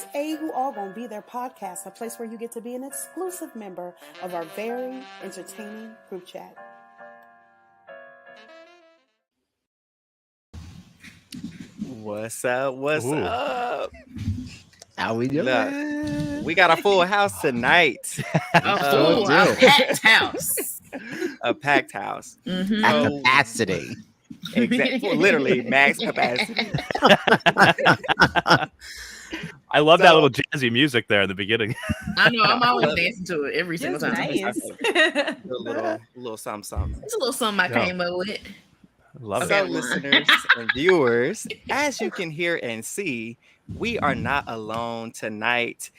It's A Who All Gonna Be Their podcast, a place where you get to be an exclusive member of our very entertaining group chat. What's up? What's up? How we doing? Look, we got a full house tonight. A packed house. A packed house. Mm-hmm. At capacity. Exactly. Literally max capacity. I love that little jazzy music there in the beginning. I know. I'm always dancing to it every single time. Nice. little something. It's a little something I came up with. Love So, it. listeners and viewers, as you can hear and see, we are not alone tonight.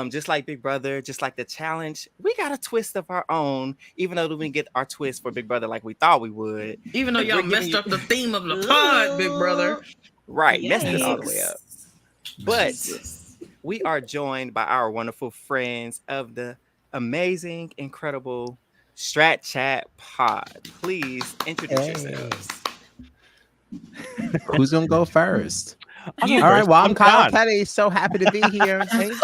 Just like Big Brother, just like the challenge, we got a twist of our own, even though we didn't get our twist for Big Brother like we thought we would. Even though y'all messed up the theme of the pod, Big Brother. Right, messed it all the way up. But we are joined by our wonderful friends of the amazing, incredible Strat Chat Pod. Please introduce yourselves. Who's gonna go first? I'm All first. right, well, I'm Kyle John. Petty. So happy to be here. Thank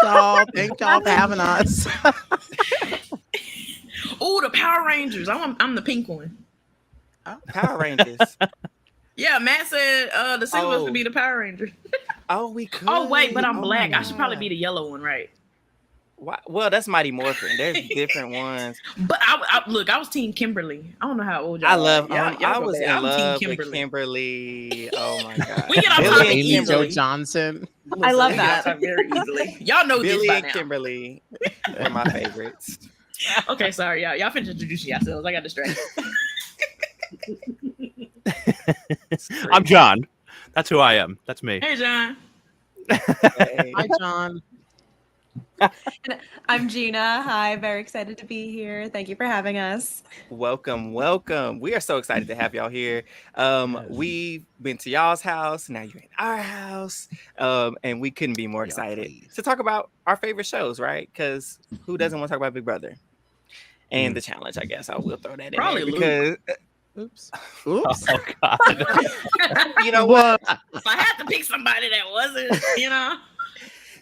y'all for having us. Oh, the Power Rangers. I'm the pink one. Power Rangers. Yeah, Matt said the silver Oh. could be the Power Ranger. Oh, we could. Oh, wait, but I'm black. my I should probably God. be the yellow one, right? Why? Well, that's Mighty Morphin. There's different ones. But I was Team Kimberly. I don't know how old y'all I love. are. Y'all I go was back. in I'm love Team with Kimberly. Oh my God. We get off Billy topic and Amy Jo Kimberly. Johnson. I love We get off that. topic very easily. Y'all know Billy this by and now. Kimberly were my favorites. Okay, sorry, y'all. Y'all finished introducing yourselves. I got distracted. I'm John. That's who I am. That's me. Hey, John. Hey. Hi, John. I'm Gina. Hi, very excited to be here. Thank you for having us. Welcome. We are so excited to have y'all here. We've been to y'all's house. Now you're in our house. And we couldn't be more excited to talk about our favorite shows, right? Because who doesn't want to talk about Big Brother? And the challenge, I guess. I will throw that in Probably there because Oops. Oh God. you know what? If I had to pick somebody that wasn't, I'm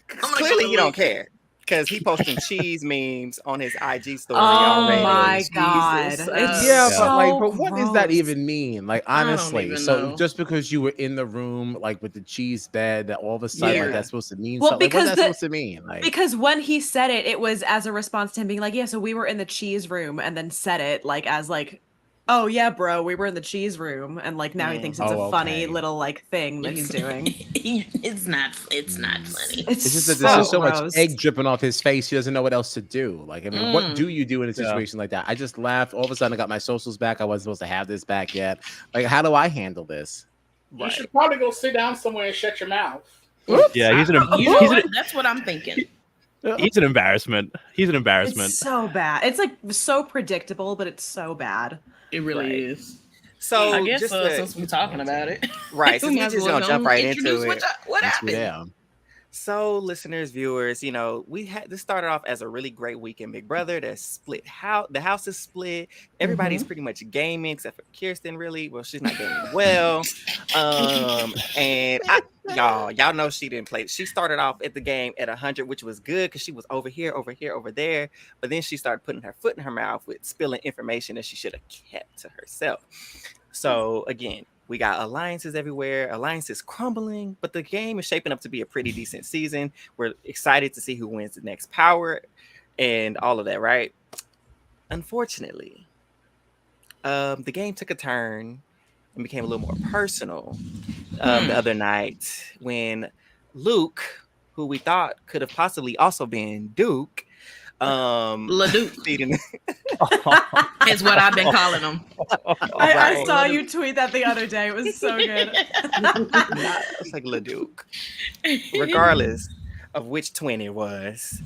gonna Clearly go he don't Luke. care. Because he posting cheese memes on his IG story Oh already. my God. Jesus. It's Yeah, so but what does that gross. even mean? Like, I don't honestly, even so know. just because you were in the room, like with the cheese bed, that all of a sudden, Yeah. like that's supposed to mean Well, something. Like, because what's that supposed to mean? Like, Because when he said it, it was as a response to him being like, yeah, so we were in the cheese room, and then said it like as like, oh yeah, bro, we were in the cheese room, and like now he thinks it's Oh, a funny okay. little like thing that he's doing. It's not funny. It's it's just that so there's just so gross. much egg dripping off his face. He doesn't know what else to do. Like, I mean, what do you do in a situation like that? I just laughed. All of a sudden, I got my socials back. I wasn't supposed to have this back yet. Like, how do I handle this? You should probably go sit down somewhere and shut your mouth. Yeah, he's an You know what? That's what I'm thinking. embarrassment. He's an embarrassment. It's so bad. It's like so predictable, but it's so bad. It really Right. is. So I guess just since we're talking about it, right, we since we might as just well gonna jump right introduce into it. what happened. Yeah. So, listeners, viewers, this started off as a really great week in Big Brother. The house is split. Everybody's pretty much gaming except for Kirsten. Really, well, she's not gaming well. And y'all know she didn't play. She started off at the game at 100, which was good because she was over here, over there. But then she started putting her foot in her mouth with spilling information that she should have kept to herself. So again, we got alliances everywhere. Alliances crumbling, but the game is shaping up to be a pretty decent season. We're excited to see who wins the next power and all of that, right? Unfortunately, the game took a turn and became a little more personal the other night when Luke, who we thought could have possibly also been Duke, LaDuke feeding is what I've been calling him. I Right. saw you tweet that the other day. It was so good. It's like LaDuke. Regardless of which twin it was,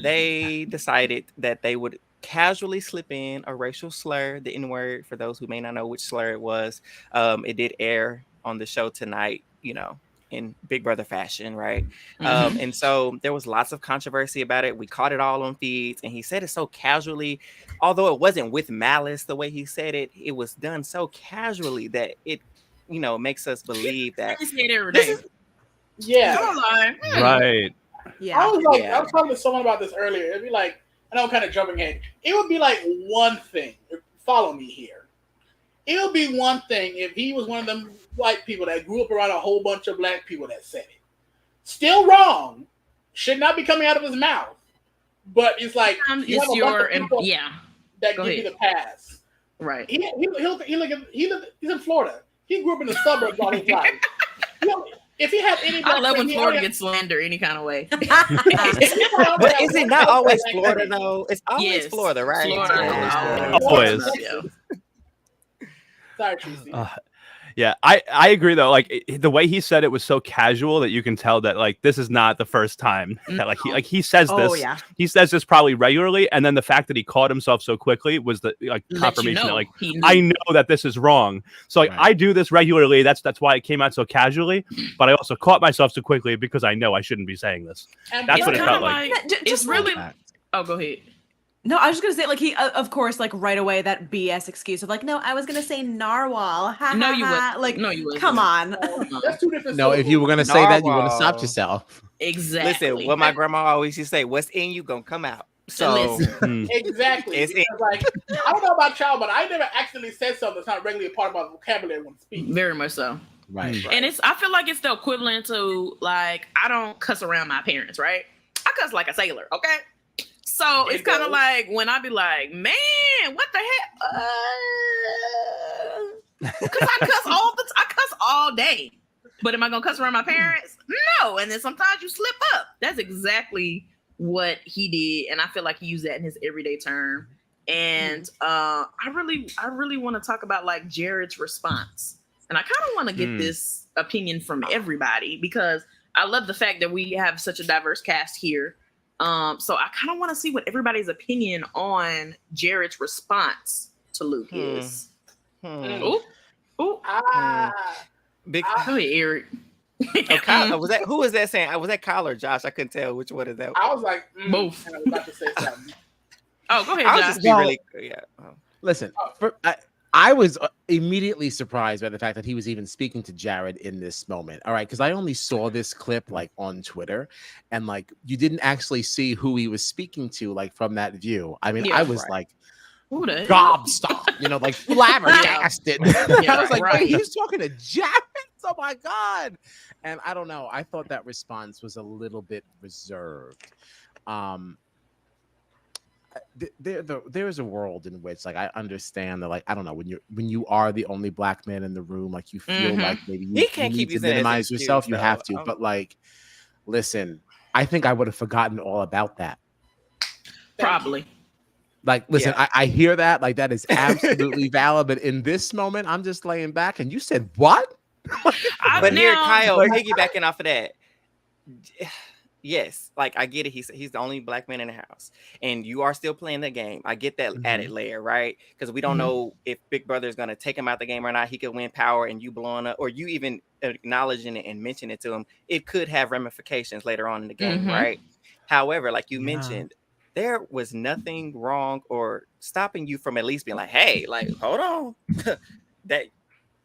they decided that they would casually slip in a racial slur, the N-word, for those who may not know which slur it was. It did air on the show tonight, in Big Brother fashion, right? And so there was lots of controversy about it. We caught it all on feeds, and he said it so casually. Although it wasn't with malice the way he said it, it was done so casually that it, makes us believe that I say it every day. Yeah. Don't lie. Right. Yeah. I was like, Yeah. I was talking to someone about this earlier. It'd be like, and I'm kind of jumping ahead. It would be like one thing. Follow me here. It would be one thing if he was one of them white people that grew up around a whole bunch of black people that said it. Still wrong. Should not be coming out of his mouth. But it's like you have a bunch of people that give you the pass. Right. He's in Florida. He grew up in the suburbs all his life. If he had any, I love when Florida gets slandered any kind of way. But is it not always Florida though? It's always Florida, right? Florida. Always. Sorry, Tracy. Yeah, I agree though. Like the way he said it was so casual that you can tell that like this is not the first time that he says this. Yeah. He says this probably regularly, and then the fact that he caught himself so quickly was the confirmation that like I know that this is wrong. So like I do this regularly. That's why it came out so casually. But I also caught myself so quickly because I know I shouldn't be saying this. And That's what it felt like. It's really. Oh, go ahead. No, I was just gonna say, like, he, of course, like, right away, that BS excuse of, like, no, I was gonna say narwhal. No, you would. Like, no, you wouldn't. Come on. That's two different. No, if you were gonna say that, you would have stopped yourself. Exactly. Listen, what my grandma always used to say: "What's in you gonna come out." So exactly. It's like I don't know about y'all, but I never accidentally said something that's not regularly a part of my vocabulary when speaking. Very much so. Right. And I feel like it's the equivalent to like I don't cuss around my parents, right? I cuss like a sailor, okay? So it's kind of like when I be like, man, what the heck? Because I cuss all day. But am I gonna cuss around my parents? No. And then sometimes you slip up. That's exactly what he did, and I feel like he used that in his everyday term. And I really want to talk about like Jared's response, and I kind of want to get this opinion from everybody because I love the fact that we have such a diverse cast here. So I kind of want to see what everybody's opinion on Jared's response to Luke is. Big. Go ahead, Eric. Was that who was that saying? Was that Kyle or Josh? I couldn't tell which one is that. I was like both. And I was about to say something. Oh, go ahead, I'll Josh. just be really Listen, I was immediately surprised by the fact that he was even speaking to Jared in this moment. All right, because I only saw this clip like on Twitter, and like you didn't actually see who he was speaking to, like from that view. I mean, I was like gobstopped, like flabbergasted. I was like, wait, he's talking to Jared? Oh my God. And I don't know. I thought that response was a little bit reserved. There's a world in which like I understand that like I don't know when you are the only black man in the room, like you feel like maybe you can't need to minimize yourself. You have to, but like, listen, I think I would have forgotten all about that. Probably. Like, listen, I hear that, like that is absolutely valid, but in this moment, I'm just laying back, and you said what? But here, Kyle, piggybacking off of that. Yes, like I get it. He's the only black man in the house, and you are still playing the game. I get that added layer, right? Because we don't know if Big Brother is going to take him out the game or not. He could win power, and you blowing up, or you even acknowledging it and mention it to him. It could have ramifications later on in the game, right? However, like you mentioned, there was nothing wrong or stopping you from at least being like, "Hey, like, hold on, that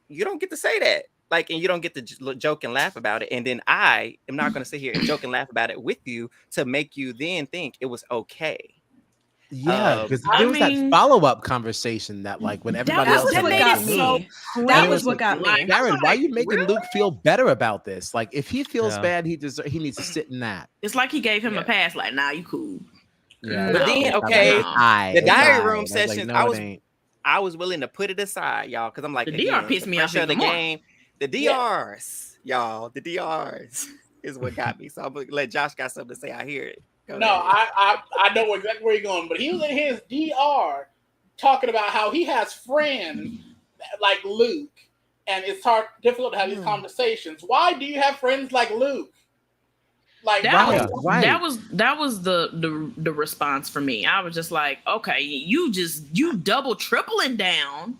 you don't get to say that." Like, and you don't get to joke and laugh about it. And then I am not going to sit here and joke and laugh about it with you to make you then think it was okay. Yeah, because there was that follow-up conversation that, like, when everybody else that was what got me. Jared, why are you making Luke feel better about this? Like, if he feels bad, he needs to sit in that. It's like he gave him a pass. Like, nah, you cool. Yeah, but then the diary room sessions, I was willing to put it aside, y'all, because I'm like, the DR pissed me off the game. The DRs, y'all, the DRs is what got me. So I'm gonna let Josh got something to say. I hear it. I know exactly where you're going, but he was in his DR talking about how he has friends like Luke, and it's difficult to have these conversations. Why do you have friends like Luke? Like that was the response for me. I was just like, okay, you double tripling down.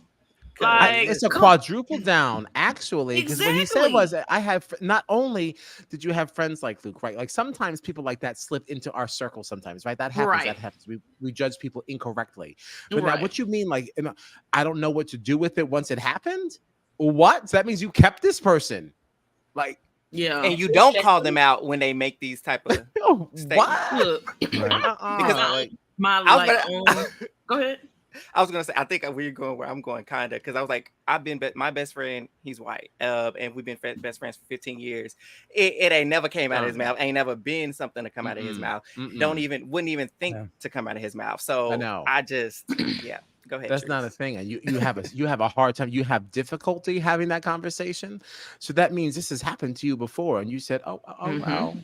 Like, it's a quadruple down, actually, because what he said was, I have not only did you have friends like Luke, right? Like sometimes people like that slip into our circle sometimes, right? That happens. Right. That happens. We judge people incorrectly. But now what you mean, like, I don't know what to do with it once it happened? What? So that means you kept this person. Like, Yeah. And you don't call them out when they make these type of statements. Look, Because go ahead. I was gonna say, I think where you're going, where I'm going, kinda, because I was like, my best friend, he's white, and we've been best friends for 15 years. It ain't never came out of his mouth, ain't never been something to come out of his mouth. Wouldn't even think to come out of his mouth. So I just, go ahead. That's Trish. not a thing, and you have a hard time. You have difficulty having that conversation. So that means this has happened to you before, and you said, well.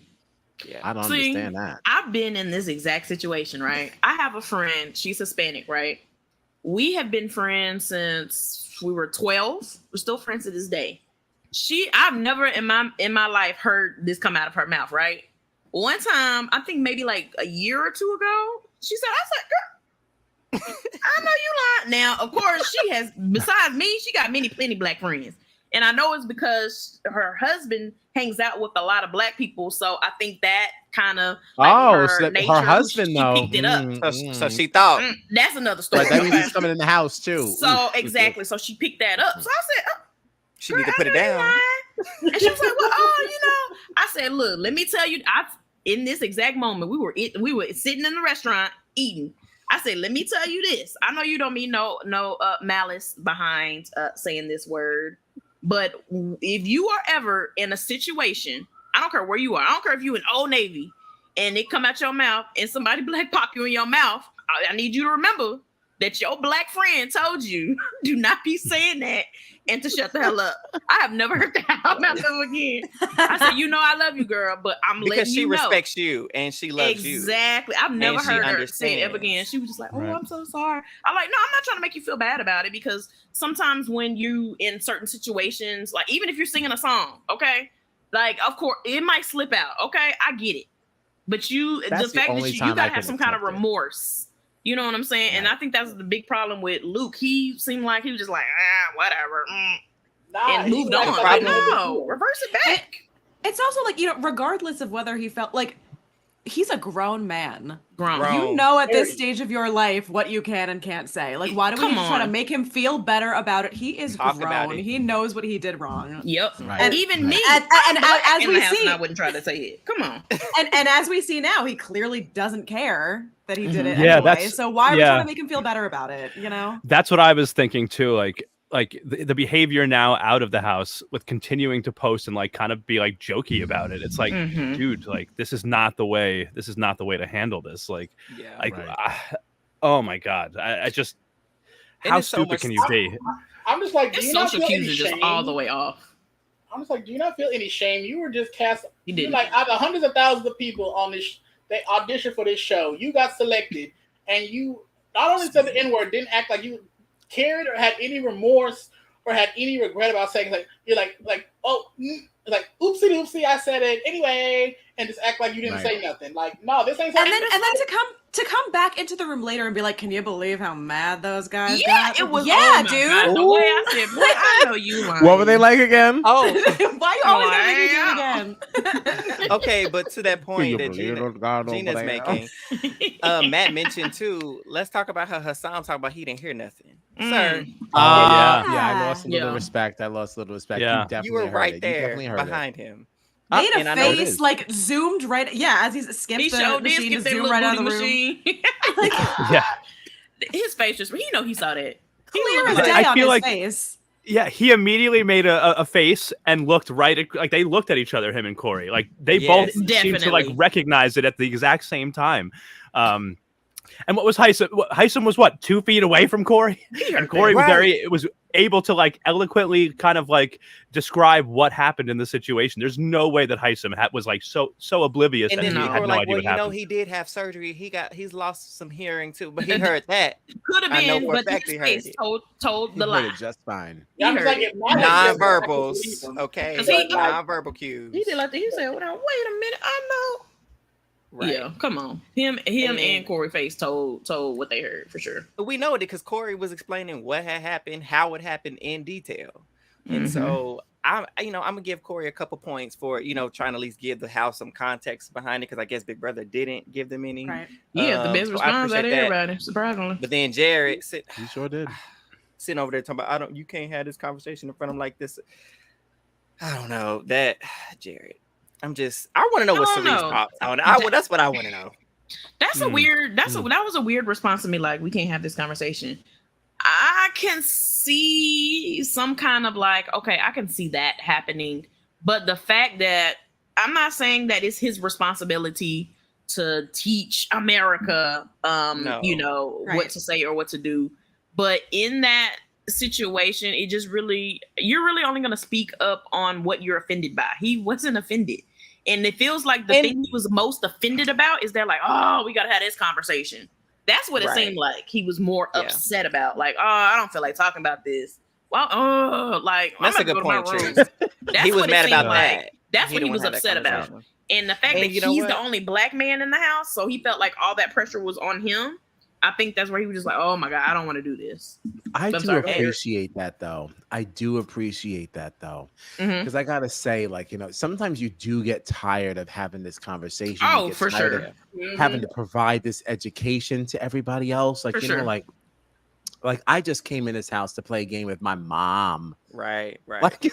Yeah, I don't understand that. I've been in this exact situation, right? I have a friend, she's Hispanic, right? We have been friends since we were 12. We're still friends to this day. I've never in my life heard this come out of her mouth, right? One time, I think maybe like a year or two ago, she said, girl, I know you lying. Now, of course, she has, besides me, she got plenty black friends. And I know it's because her husband hangs out with a lot of black people. So I think that kind of her husband picked it up. So she thought that's another story. That means he's coming in the house too. So exactly. So she picked that up. So I said, she need to put it down. And she was like, well, I said, look, let me tell you, in this exact moment, we were sitting in the restaurant eating. I said, let me tell you this. I know you don't mean no malice behind saying this word. But if you are ever in a situation, I don't care where you are. I don't care if you in Old Navy and it come out your mouth and somebody black pop you in your mouth. I need you to remember that your black friend told you, do not be saying that and to shut the hell up. I have never heard that out of my mouth again. I said, I love you, girl, but I'm letting you know. Because she respects you and she loves you. Exactly. I've never heard her say it ever again. She was just like, I'm so sorry. I'm like, no, I'm not trying to make you feel bad about it, because sometimes when you in certain situations, like even if you're singing a song, okay, like of course it might slip out. Okay, I get it, but the fact that you gotta have some kind of remorse. You know what I'm saying? Right. And I think that's the big problem with Luke. He seemed like he was just like, whatever, and moved on. Like, no, reverse it back. It's also like, regardless of whether he felt like, he's a grown man. Grown. You know at this stage of your life what you can and can't say. Like, why do we try to make him feel better about it? He is grown. He knows what he did wrong. Yep. Right. And even me. And as we see, I wouldn't try to say it. Come on. And as we see now, he clearly doesn't care that he did it anyway. So why are we trying to make him feel better about it? That's what I was thinking too. Like the behavior now out of the house with continuing to post and like kind of be like jokey about it. It's like, dude, like this is not the way to handle this. Like, oh my God. I just, how stupid can you be? I'm just like, his social cues are just all the way off. I'm just like, do you not feel any shame? You were just cast. You did. Like out of hundreds of thousands of people on this, they auditioned for this show. You got selected, and you not only said the N-word, didn't act like you cared or had any remorse or had any regret about saying, like, you're like oopsie doopsie, I said it anyway, and just act like you didn't say nothing. Like, no, this ain't something. And then to come back into the room later and be like, can you believe how mad those guys got? It was, dude. God, the way I said, boy, I know you lying. What were they like again? Oh, why you always gotta make me do it again? Okay, but to that point that Gina's making, Matt mentioned too, let's talk about how Hassan talked about he didn't hear nothing. Sir. I lost a little respect. Yeah. You were right there behind him. Made a face, like zoomed right. As he's skipped the machine, to zoom right out of the room. His face just, he saw that. Clear as day on his face. Yeah, he immediately made a face and looked right at, like, they looked at each other, him and Corey. Like, they both seemed to, like, recognize it at the exact same time. And what was Hyson? Hyson was 2 feet away from Corey? And Corey was able to, like, eloquently kind of, like, describe what happened in the situation. There's no way that Hyson was, like, so oblivious that he had no idea what happened. He did have surgery. He's lost some hearing too, but he heard that. Could have been, but his face told the lie. Just fine. Non-verbals, okay. Non-verbal cues. He did like that. He said, "Wait a minute, I know." Right. Yeah, come on. Him and Corey Face told what they heard for sure. We know it because Corey was explaining what had happened, how it happened in detail. And so I'm gonna give Corey a couple points for, trying to at least give the house some context behind it, because I guess Big Brother didn't give them any. Right. Yeah, the best response out of everybody, surprisingly. But then Jared he sure did. Sitting over there talking about, you can't have this conversation in front of him like this. I don't know that, Jared. I want to know what Cerise's thoughts on it. That's what I want to know. That's a weird. That was a weird response to me. Like, we can't have this conversation. I can see some kind of like, okay, I can see that happening, but the fact that I'm not saying that it's his responsibility to teach America, what to say or what to do, but in that situation, it just you're really only going to speak up on what you're offended by. He wasn't offended. And it feels like the thing he was most offended about is they're like, oh, we got to have this conversation. That's what it seemed like he was more upset about. Like, oh, I don't feel like talking about this. Well, that's a good point, Tree. He was mad about that. That's what he was upset about. And the fact that he's the only black man in the house, so he felt like all that pressure was on him. I think that's where he was just like, oh my God, I don't want to do this. I do appreciate that though. Because I gotta say, like, sometimes you do get tired of having this conversation. Oh, for sure. Having to provide this education to everybody else. Like, like I just came in this house to play a game with my mom. Right. Like,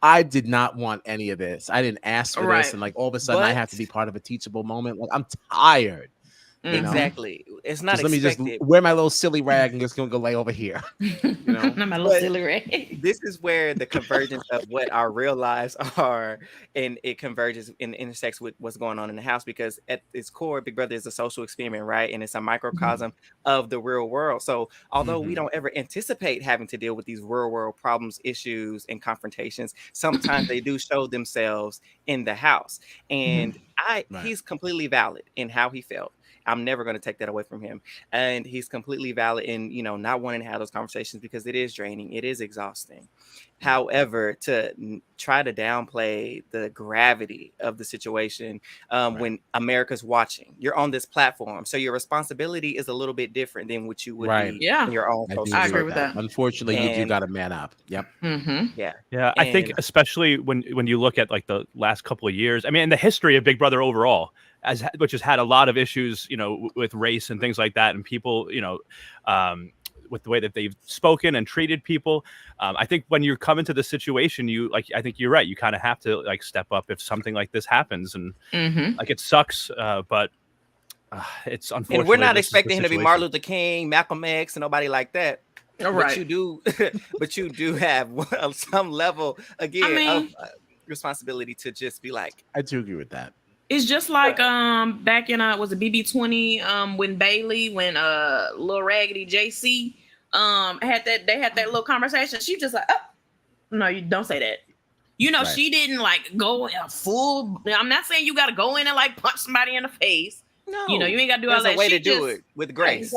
I did not want any of this. I didn't ask for this. And like all of a sudden I have to be part of a teachable moment. Like, I'm tired. Exactly. It's not let me just wear my little silly rag and just gonna go lay over here. My little silly rag. This is where the convergence of what our real lives are, and it converges and intersects with what's going on in the house, because at its core, Big Brother is a social experiment, right? And it's a microcosm of the real world. So although we don't ever anticipate having to deal with these real world problems, issues, and confrontations, sometimes they do show themselves in the house. And he's completely valid in how he felt. I'm never going to take that away from him. And he's completely valid in, not wanting to have those conversations because it is draining. It is exhausting. However, to try to downplay the gravity of the situation when America's watching, you're on this platform. So your responsibility is a little bit different than what you would be in your own. I agree with that. Unfortunately, you do got to man up. Yep. Yeah. I think especially when you look at like the last couple of years, I mean, the history of Big Brother overall, which has had a lot of issues, with race and things like that, and people, with the way that they've spoken and treated people. I think when you come into the situation, I think you're right. You kind of have to like step up if something like this happens, and like it sucks, but it's unfortunate. And we're not expecting him to be Martin Luther King, Malcolm X, and nobody like that. All right. But you do have some level of responsibility to just be like. I do agree with that. It's just like back in was it BB20 when Lil Raggedy JC had that little conversation. She just like, oh no, you don't say that. She didn't like go in a full. I'm not saying you got to go in and like punch somebody in the face. No, you ain't got to do all that. There's a way to do it with grace.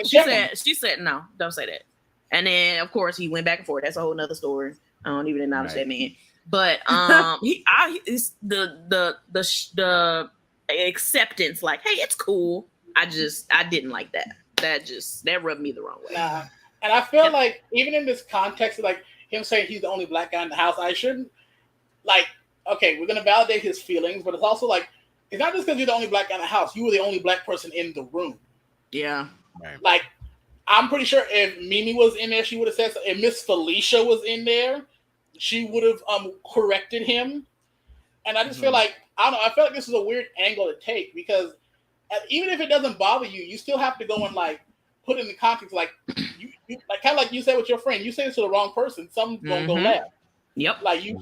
She said no, don't say that. And then of course he went back and forth. That's a whole nother story. I don't even acknowledge that man. But it's the acceptance, like, hey, it's cool. I didn't like that. That rubbed me the wrong way. Nah. And I feel like even in this context of like him saying he's the only black guy in the house, I shouldn't like, okay, we're gonna validate his feelings, but it's also like, it's not just because you're the only black guy in the house, you were the only black person in the room. Yeah. Right. Like, I'm pretty sure if Mimi was in there, she would have said so. If Miss Felicia was in there, she would have corrected him. And I just feel like, I don't know, I feel like this is a weird angle to take, because even if it doesn't bother you, you still have to go and like put in the context, like you like kind of like you said with your friend, you say this to the wrong person, something's gonna go left. Yep. Like you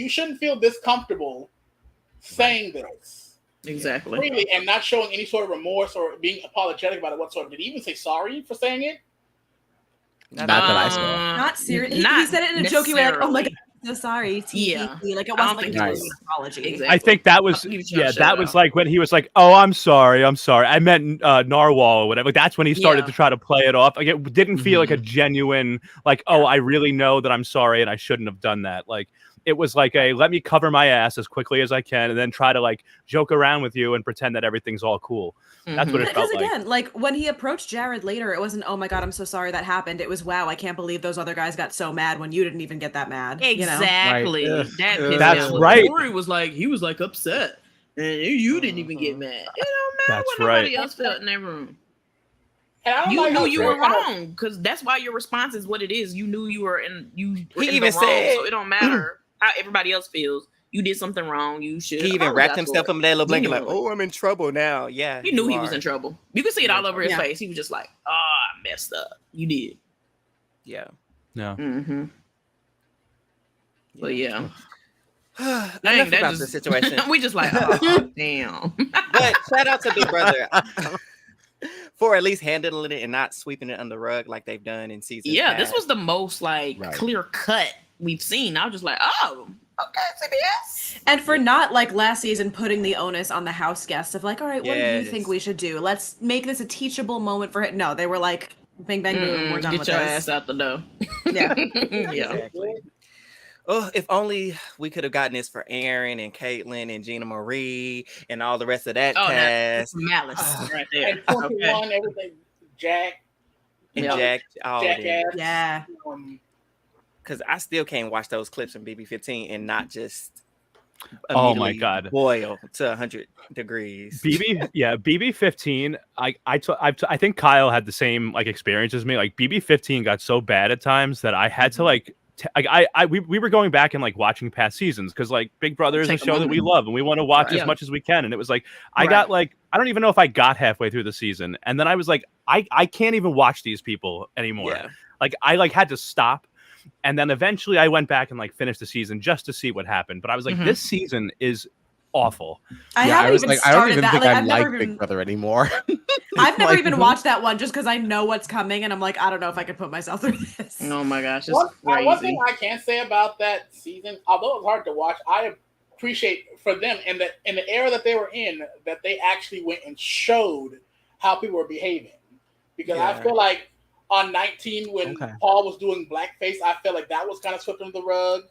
shouldn't feel this comfortable saying this. Exactly. Freely, and not showing any sort of remorse or being apologetic about it whatsoever. Did he even say sorry for saying it? Not that I saw. Not serious. He said it in a jokey way, like, "Oh my God, I'm so sorry." Like it wasn't like an apology. Exactly. I think that was that was like when he was like, "Oh, I'm sorry. I meant narwhal or whatever." Like, that's when he started to try to play it off. Like it didn't feel like a genuine, like, "Oh, I really know that I'm sorry and I shouldn't have done that." Like it was like let me cover my ass as quickly as I can and then try to like joke around with you and pretend that everything's all cool. That's what it felt like. Because again, like when he approached Jared later, it wasn't, "Oh my God, I'm so sorry that happened." It was, "Wow, I can't believe those other guys got so mad when you didn't even get that mad." Exactly. Right. That's right. Corey was like upset, and you didn't even get mad. It don't matter what nobody else felt in that room. And I don't You like knew how you were Trey kind of- wrong because that's why your response is what it is. You knew you were in. You were He in even the wrong, said- so it don't matter how everybody else feels. You did something wrong. You should. He even wrapped apologize himself for up it. in that little blanket, like, Genuinely. "Oh, I'm in trouble now." Yeah, He knew you he was are. in trouble. You could see it You're all in over his trouble. face. He was just like, "Oh, I messed up." You did. Yeah. No. Mm-hmm. But yeah, Enough Dang, that about just- the situation. we just like, oh damn. But shout out to Big Brother for at least handling it and not sweeping it under the rug like they've done in season. Yeah, this was the most like Right. clear cut we've seen. I was just like, oh, okay, CBS. And for not like last season putting the onus on the house guests of like, all right, what do you Yes. think we should do? Let's make this a teachable moment for him. No, they were like, bang, bang, boom, we're done Get with your this. ass out the door. Yeah. Yeah. Exactly. Oh, if only we could have gotten this for Aaron and Caitlyn and Gina Marie and all the rest of that Oh, cast. malice right there. and 21, everything, Jack, And Yeah. Jack, all of them. Jackass. Yeah. Because I still can't watch those clips from BB15 and not just Oh my immediately God. boil to 100 degrees. BB15. I think Kyle had the same like experience as me. Like BB15 got so bad at times that I had to like. We were going back and like watching past seasons because like Big Brother is a Take a show that we moment. love and we want to watch Right. as much as we can. And it was like I Right. got like I don't even know if I got halfway through the season, and then I was like I can't even watch these people anymore. Yeah. Like I like had to stop, and then eventually I went back and like finished the season just to see what happened. But I was like, Mhm. this season is awful. I Yeah, haven't I was even like, I started don't even that. think Like, I I've like never Big even, Brother anymore. I've never Like, even watched that one just because I know what's coming and I'm like, I don't know if I can put myself through this. Oh my gosh, it's One crazy. thing I can say about that season, although it was hard to watch, I appreciate for them in the era that they were in that they actually went and showed how people were behaving. Because I Yeah. feel like on 19 when Okay. Paul was doing blackface, I felt like that was kind of swept under the rug.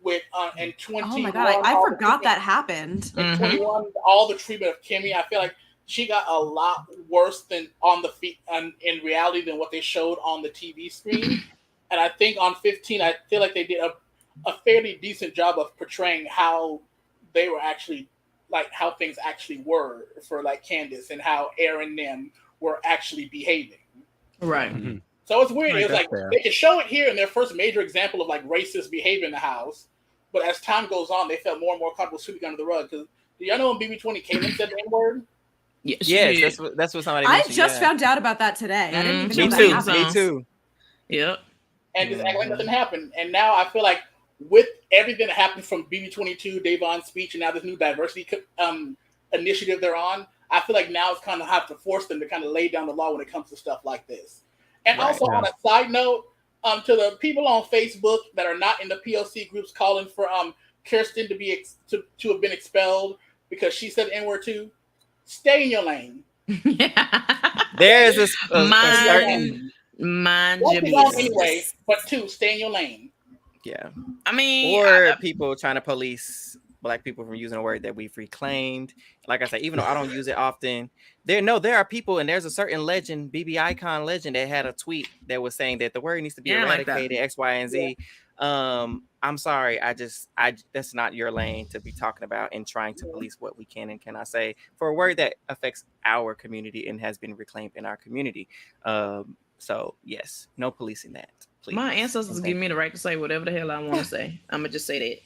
With and 21, Oh my god, I all the forgot treatment- that happened. and Mhm. 21, all the treatment of Kimmy, I feel like she got a lot worse than on the feet and in reality than what they showed on the TV screen. And I think on 15, I feel like they did a fairly decent job of portraying how they were actually like how things actually were for like Candace and how Aaron and them were actually behaving. Right. So it's weird. Right, It's that's like fair. they could show it here in their first major example of like racist behavior in the house, but as time goes on, they felt more and more comfortable sweeping under the rug. Because do y'all know when BB20 came and said the N-word? Yeah, she Yes, did. that's what somebody I mentioned. just yeah. found out about that today. I didn't even Me know too. that happened. Me too. Yep. And just act like nothing happened. And now I feel like with everything that happened from BB22, Davon's speech, and now this new diversity initiative they're on, I feel like now it's kind of have to force them to kind of lay down the law when it comes to stuff like this. And Right. also on a side note, to the people on Facebook that are not in the POC groups calling for Kirsten to be to have been expelled because she said N-word too, stay in your lane. There's a Mind Won't your be wrong business. anyway, but two, stay in your lane. yeah. I mean, Or people trying to police Black people from using a word that we've reclaimed. Like I said, even though I don't use it often, there are people, and there's a certain legend, BB Icon legend, that had a tweet that was saying that the word needs to be Yeah, I like that. eradicated, X, Y, and Z. I'm sorry, that's not your lane to be talking about and trying to police what we can and cannot say for a word that affects our community and has been reclaimed in our community. So yes, no policing that, please. my ancestors Okay. give me the right to say whatever the hell I want to say. I'm gonna just say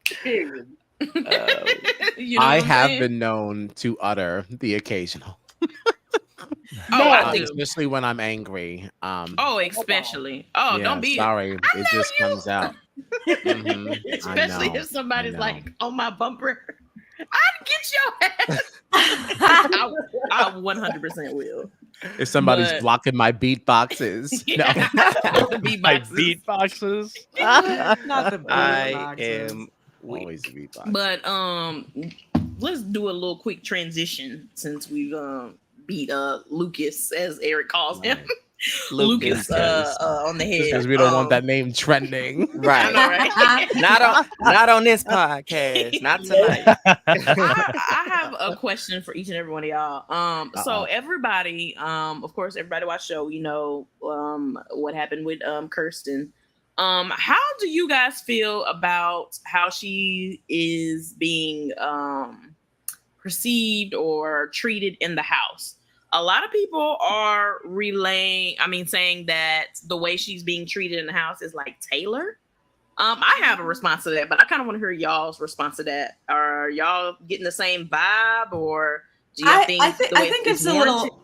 Period. that. You know I what I'm have saying? been known to utter the occasional, Oh, I think. especially when I'm angry. Oh, especially. Oh, yeah, don't be. sorry. It know just you. comes out. Mhm, I Especially know, if somebody's I know. like on my bumper. I'd get your ass. I 100% will. If somebody's But- blocking my beatboxes, Yeah. The My beatboxes. beatboxes. Not the I boxes. am no, weak. always beatbox. But let's do a little quick transition since we've beat Lucas, as Eric calls him. Lucas on the head. Because we don't want that name trending. I Right. know, right? Not on this podcast. Not tonight. I have a question for each and every one of y'all. So everybody, of course, everybody watch the show. You know, what happened with Kirsten. How do you guys feel about how she is being perceived or treated in the house? a lot of people are saying that the way she's being treated in the house is like Taylor. I have a response to that, but I kind of want to hear y'all's response to that. Are y'all getting the same vibe, or do you think? I think it's a little.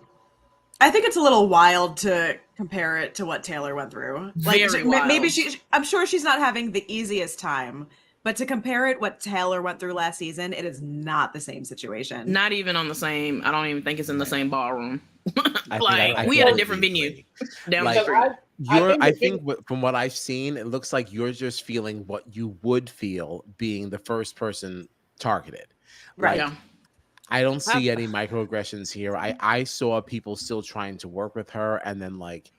I think it's a little wild to compare it to what Taylor went through. Like, maybe I'm sure she's not having the easiest time, but to compare it what Taylor went through last season, it is not the same situation. Not even on the same. I don't even think it's in the same ballroom. We had a different venue down the street. I think from what I've seen, it looks like you're just feeling what you would feel being the first person targeted. Right. Like, I don't see any microaggressions here. I saw people still trying to work with her, and then like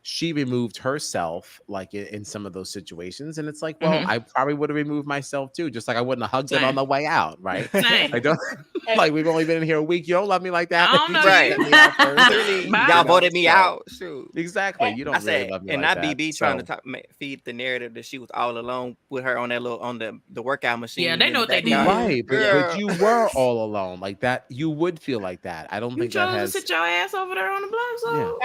she removed herself like in some of those situations, and it's like, well, I probably would have removed myself too, just like I wouldn't have hugged it on the way out, right? I don't like we've only been in here a week. You don't love me like that, I don't know right? Y'all voted me out. Shoot, exactly. You don't really love me and like not that. BB trying to feed the narrative that she was all alone with her on that the workout machine. Yeah, they know what they did. Right, but you were all alone like that. You would feel like that. I don't think that has. You chose to sit your ass over there on the block. So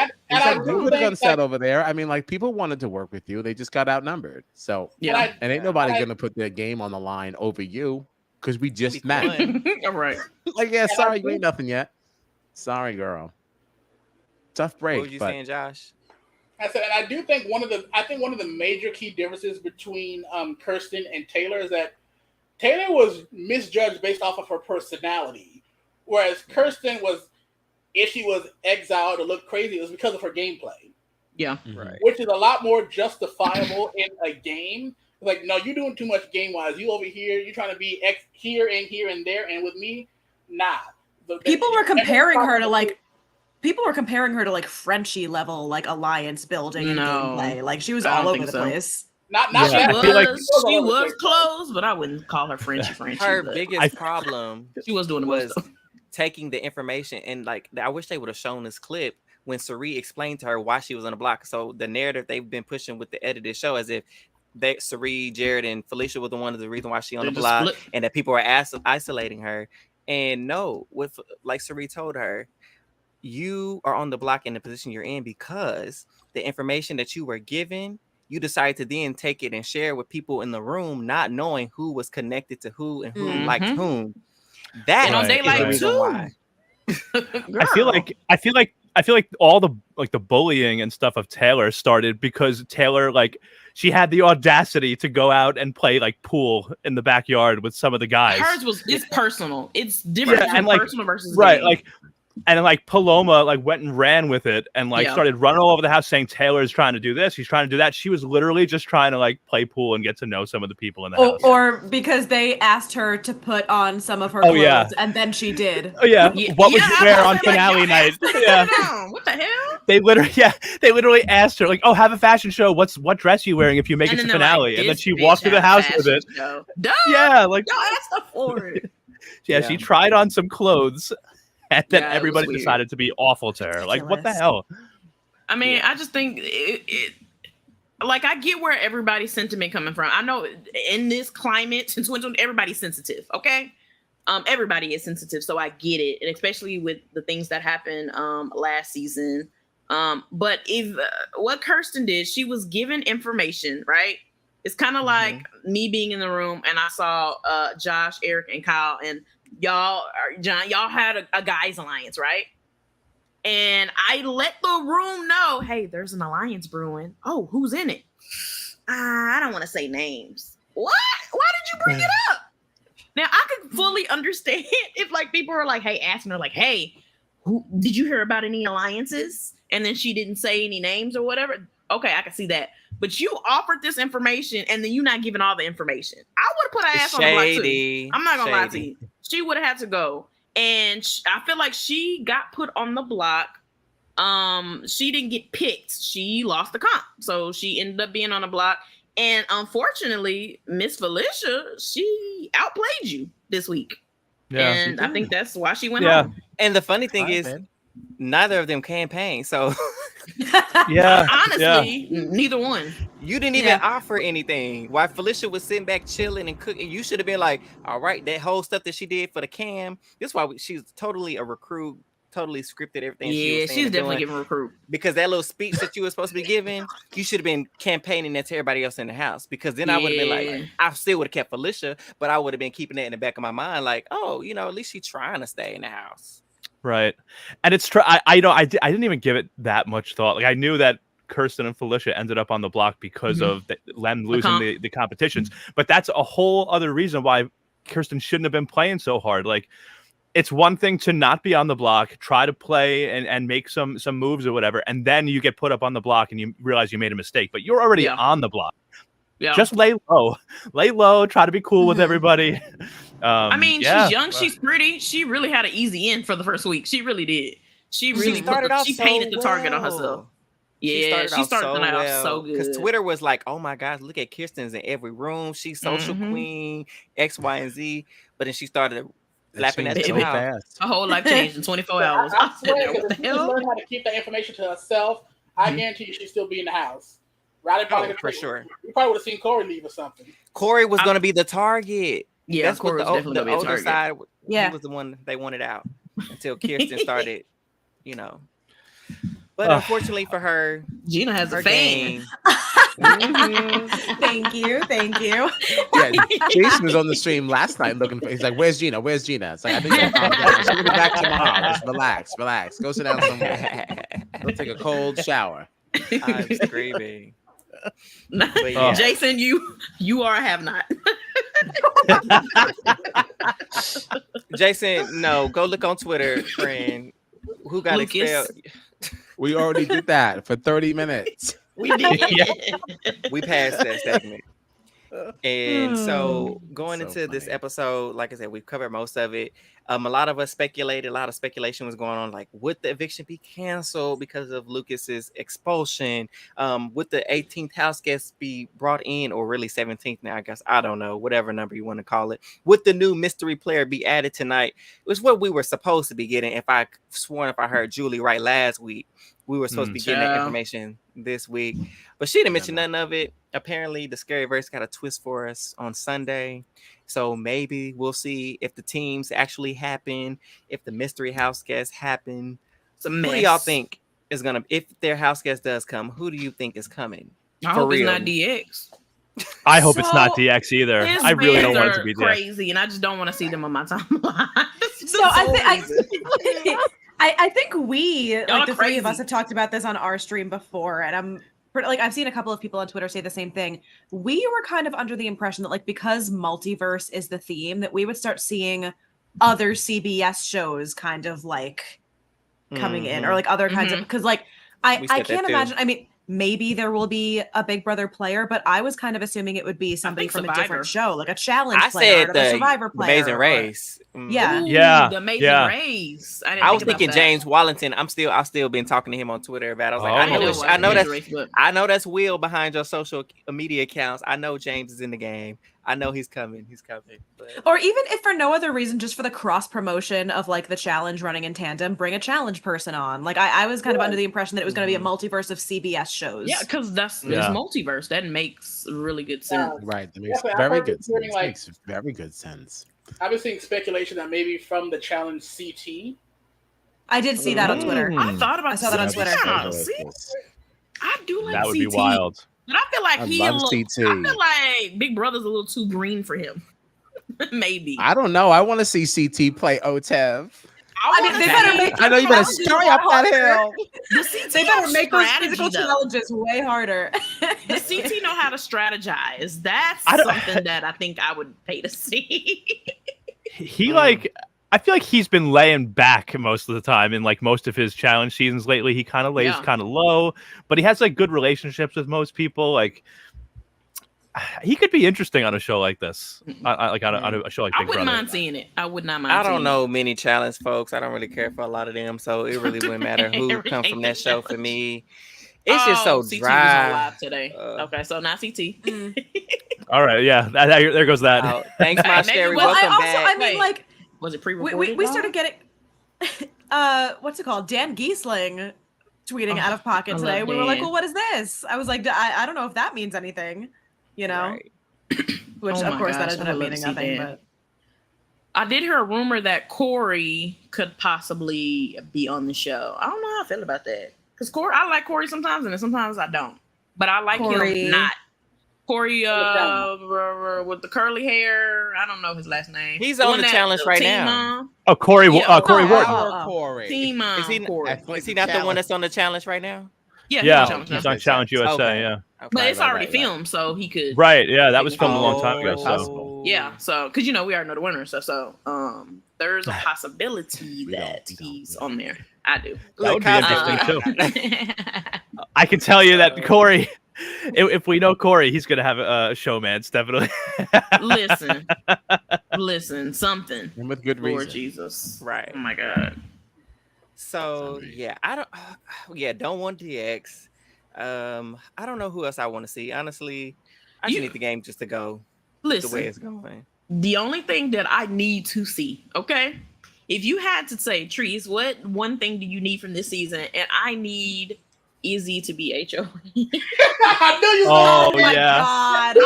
you would have done set over there. I mean, like people wanted to work with you. They just got outnumbered. So and ain't nobody gonna put their game on the line over you because we just met. All right. Like, sorry, you ain't nothing yet. Sorry, girl. Tough break. What were you saying, Josh? I said, and I do think one of the major key differences between Kirsten and Taylor is that Taylor was misjudged based off of her personality, whereas Kirsten was, if she was exiled or looked crazy, it was because of her gameplay. Yeah, right. Which is a lot more justifiable in a game. Like, no, you're doing too much game wise. You over here, you're trying to be here and there, and with me, nah. People were comparing her to like Frenchie level, like alliance building and gameplay. Like she was all over the place. Not she was close, but I wouldn't call her Frenchie. Her biggest problem she was doing was taking the information, and like I wish they would have shown this clip when Sari explained to her why she was on the block. So the narrative they've been pushing with the edited show as if Sari, Jared, and Felicia were the reason why she on the block, and that people were isolating her. And no, with like Sari told her, you are on the block in the position you're in because the information that you were given, you decided to then take it and share with people in the room, not knowing who was connected to who and who liked whom. That and on daylight too. Why. I feel like all the bullying and stuff of Taylor started because Taylor, like, she had the audacity to go out and play like pool in the backyard with some of the guys. It's personal. It's different and like, personal versus right. game. Like, and then like Paloma like went and ran with it and like started running all over the house saying Taylor's trying to do this, he's trying to do that. She was literally just trying to like play pool and get to know some of the people in the house. Or because they asked her to put on some of her clothes and then she did. Oh yeah. What would you wear on finale night? Yeah. What the hell? They literally asked her like, "Oh, have a fashion show. What dress are you wearing if you make it to finale?" Like, and then she walked through the house with it. Duh. Yeah, like y'all asked her for it. Yeah, she tried on some clothes. And then everybody decided to be awful to her. Like, what the hell? I mean, I just think like I get where everybody's sentiment coming from. I know in this climate, since everybody's sensitive, okay? Everybody is sensitive, so I get it, and especially with the things that happened last season. But if what Kirsten did, she was given information, right? It's kind of like me being in the room and I saw Josh, Eric, and Kyle, and y'all had a guys alliance, right? And I let the room know, hey, there's an alliance brewing. Oh, who's in it? I don't want to say names. What? Why did you bring it up? Now I could fully understand if like people are like, hey, asking her like, hey, did you hear about any alliances? And then she didn't say any names or whatever. Okay, I can see that. But you offered this information and then you're not giving all the information. I would have put her ass on the block too. I'm not gonna lie to you. She would have had to go. And I feel like she got put on the block. She didn't get picked. She lost the comp. So she ended up being on the block. And unfortunately, Miss Felicia, she outplayed you this week. Yeah, and I think that's why she went home. And the funny thing is, neither of them campaigned. So honestly, neither one. You didn't even offer anything. While Felicia was sitting back chilling and cooking, you should have been like, all right, that whole stuff that she did for the cam. This is why she's totally a recruit totally scripted everything. Yeah, she's definitely giving recruit. Because that little speech that you were supposed to be giving, you should have been campaigning that to everybody else in the house. Because then I would have been like, I still would have kept Felicia, but I would have been keeping that in the back of my mind, like, oh, at least she's trying to stay in the house. Right. And it's true. I didn't even give it that much thought. Like I knew that Kirsten and Felicia ended up on the block because of them losing the competitions. But that's a whole other reason why Kirsten shouldn't have been playing so hard. Like, it's one thing to not be on the block, try to play and make some moves or whatever, and then you get put up on the block and you realize you made a mistake. But you're already on the block. Yeah. Just lay low, try to be cool with everybody. I mean, she's young, she's pretty. She really had an easy in for the first week. She really did. She painted the target on herself. Yeah, she started off so good. Because Twitter was like, oh my gosh, look at Kirsten's in every room. She's social queen, X, Y, and Z. But then she started flapping at the fast. Her whole life changed in 24 hours. I swear, what the hell? She learned how to keep that information to herself. I guarantee you she'd still be in the house. Riley probably for sure. You probably would have seen Corey leave or something. Corey was going to be the target. Yeah, that's Corey was definitely the older side. Yeah, he was the one they wanted out until Kirsten started, But unfortunately for her, Gina has a fan. Thank you. Yeah, Jason was on the stream last night looking for. He's like, "Where's Gina? Where's Gina?" It's like, I think she'll be back tomorrow. Just relax. Go sit down somewhere. Go take a cold shower. I'm screaming. Jason, you are a have not. Jason, no, go look on Twitter, friend. Who got expelled? We already did that for 30 minutes. We did. We passed that segment. And so going into this episode, like I said, we've covered most of it. A lot of us speculated, a lot of speculation was going on, like, would the eviction be canceled because of Lucas's expulsion? Would the 18th house guest be brought in, or really 17th now, I guess? I don't know, whatever number you want to call it. Would the new mystery player be added tonight? It was what we were supposed to be getting. If I heard Julie right last week, we were supposed to be getting that information this week, but she didn't mention none of it. Apparently, the Scary Verse got a twist for us on Sunday, so maybe we'll see if the teams actually happen, if the mystery house guests happen. It's a mess. Who do y'all think is gonna? If their house guest does come, who do you think is coming? I hope it's not DX. I hope it's not DX either. I really don't want it to be crazy, and I just don't want to see them on my timeline. I think we, like the three of us, have talked about this on our stream before, and I've seen a couple of people on Twitter say the same thing. We were kind of under the impression that, like, because multiverse is the theme, that we would start seeing other CBS shows kind of like coming in, or like other kinds of, because like I can't imagine. I mean, maybe there will be a Big Brother player, but I was kind of assuming it would be somebody from a different show, like a challenge player, or a Survivor player, Amazing Race. The Amazing Race. I was thinking James Wallington. I've still been talking to him on Twitter about it. I was like, I know that's Will behind your social media accounts. I know James is in the game. I know he's coming. But... Or even if for no other reason, just for the cross promotion of like the challenge running in tandem, bring a challenge person on. Like I was kind of under the impression that it was going to be a multiverse of CBS shows. Yeah, because it's multiverse. That makes really good sense. Right. That makes very good sense. Makes very good sense. I've been seeing speculation that maybe from the challenge CT. I did see that on Twitter. I saw that on Twitter. I do like that would CT. be wild. But I feel like I feel like Big Brother's a little too green for him. Maybe. I don't know. I want to see CT play OTEV. I know you better scurry up that hill. They better make those physical challenges way harder. The CT know how to strategize. That's something that I think I would pay to see. I feel like he's been laying back most of the time in like most of his challenge seasons lately. He kind of lays kind of low, but he has like good relationships with most people. Like he could be interesting on a show like this, like on a show like Big Brother. I wouldn't mind seeing it. I would not mind. I don't know many challenge folks. I don't really care for a lot of them, so it really wouldn't matter who comes from that show for me. It's just so CT dry. Was on live today. Okay, so not CT. All right, yeah, there goes that. Thanks, my Sherry. Welcome back. I mean, like, was it pre-recorded? We started getting what's it called? Dan Giesling tweeting out of pocket today. We were like, well, what is this? I was like, I don't know if that means anything, you know. Right. Which of course that ended up meaning nothing. I did hear a rumor that Corey could possibly be on the show. I don't know how I feel about that. Because I like Corey sometimes, and then sometimes I don't. But I like him not. Corey with the curly hair. I don't know his last name. He's on the challenge right now. Oh, Corey Wharton. Corey. Is he not the one that's on the challenge right now? Yeah, he's on Challenge USA. Okay. Yeah, but it's already filmed, so he could. Right. Yeah, that was filmed a long time ago. So yeah, so because we already know the winner and stuff. So there's a possibility that he's on there. I do. That would be interesting too. I can tell you that Corey. If we know Corey, he's gonna have a show, man. It's definitely. listen, something. And with good reason. Lord Jesus, right? Oh my God. So yeah, don't want DX. I don't know who else I want to see. Honestly, I just need the game just to go the way it's going. The only thing that I need to see, okay, if you had to say, Trees, what one thing do you need from this season? And I need Izzy to be HOH. I knew you. Oh my God.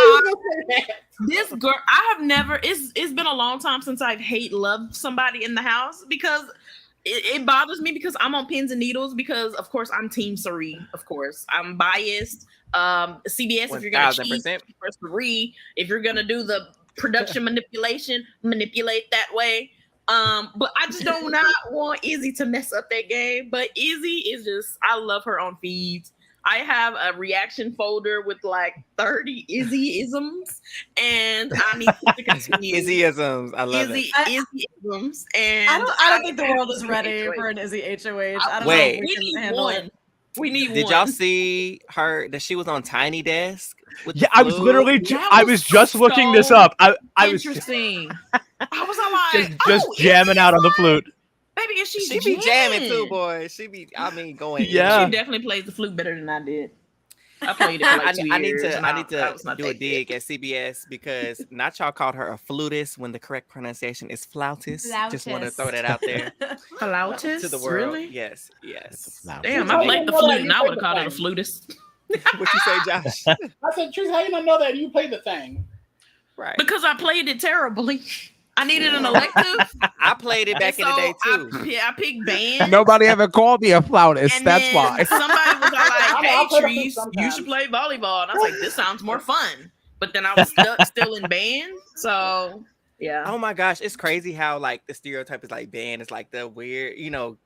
This girl, I have never. It's been a long time since I've loved somebody in the house because it bothers me because I'm on pins and needles because of course I'm Team Sari. Of course I'm biased. CBS, if you're gonna cheat for Sari, if you're gonna do the production manipulate that way. But I just don't not want Izzy to mess up that game. But Izzy is just, I love her on feeds. I have a reaction folder with like 30 Izzy-isms, and I need to continue. Izzy-isms, I love it. Izzy-isms, and I don't think the world is ready for an Izzy HOH. I don't know if we can handle it. We need Did y'all see her that she was on Tiny Desk? Yeah, I was literally. I was just looking this up. I was interesting. I was like, just jamming out on the flute. Baby, is she be jamming too, boy. She be, going. Yeah, she definitely plays the flute better than I did. I played it for like 2 years. I need to do a dig at CBS because not y'all called her a flutist when the correct pronunciation is flautist. Just want to throw that out there. Flautist? To the world. Really? Yes. Damn, I played the flute and I would have called it a flutist. What you say, Josh? I said, Tris, how you not know that you played the thing? Right. Because I played it terribly. I needed an elective. I played it back in the day too. I picked band. Nobody ever called me a flautist. And that's why. Somebody was like, "Hey, Trees, you should play volleyball." And I was like, "This sounds more fun." But then I was still in band, so yeah. Oh my gosh, it's crazy how like the stereotype is like band is like the weird,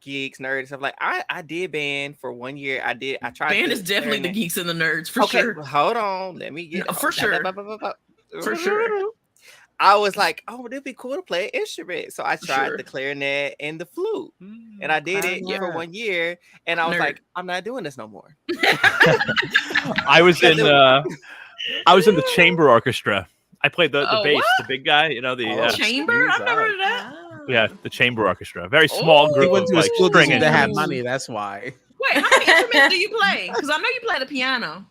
geeks, nerds, and stuff. Like I did band for 1 year. I tried. Band is definitely the geeks and the nerds for sure. Well, hold on, let me get for sure. For sure. I was like, oh, it'd be cool to play an instrument. So I tried the clarinet and the flute. And I did it for 1 year. And I was like, I'm not doing this no more. I was in the chamber orchestra. I played the bass, what? the big guy, the chamber? I've never heard of that. Yeah, the chamber orchestra. Very small group. He went to a school string to have money, that's why. Wait, how many instruments do you play? Because I know you play the piano.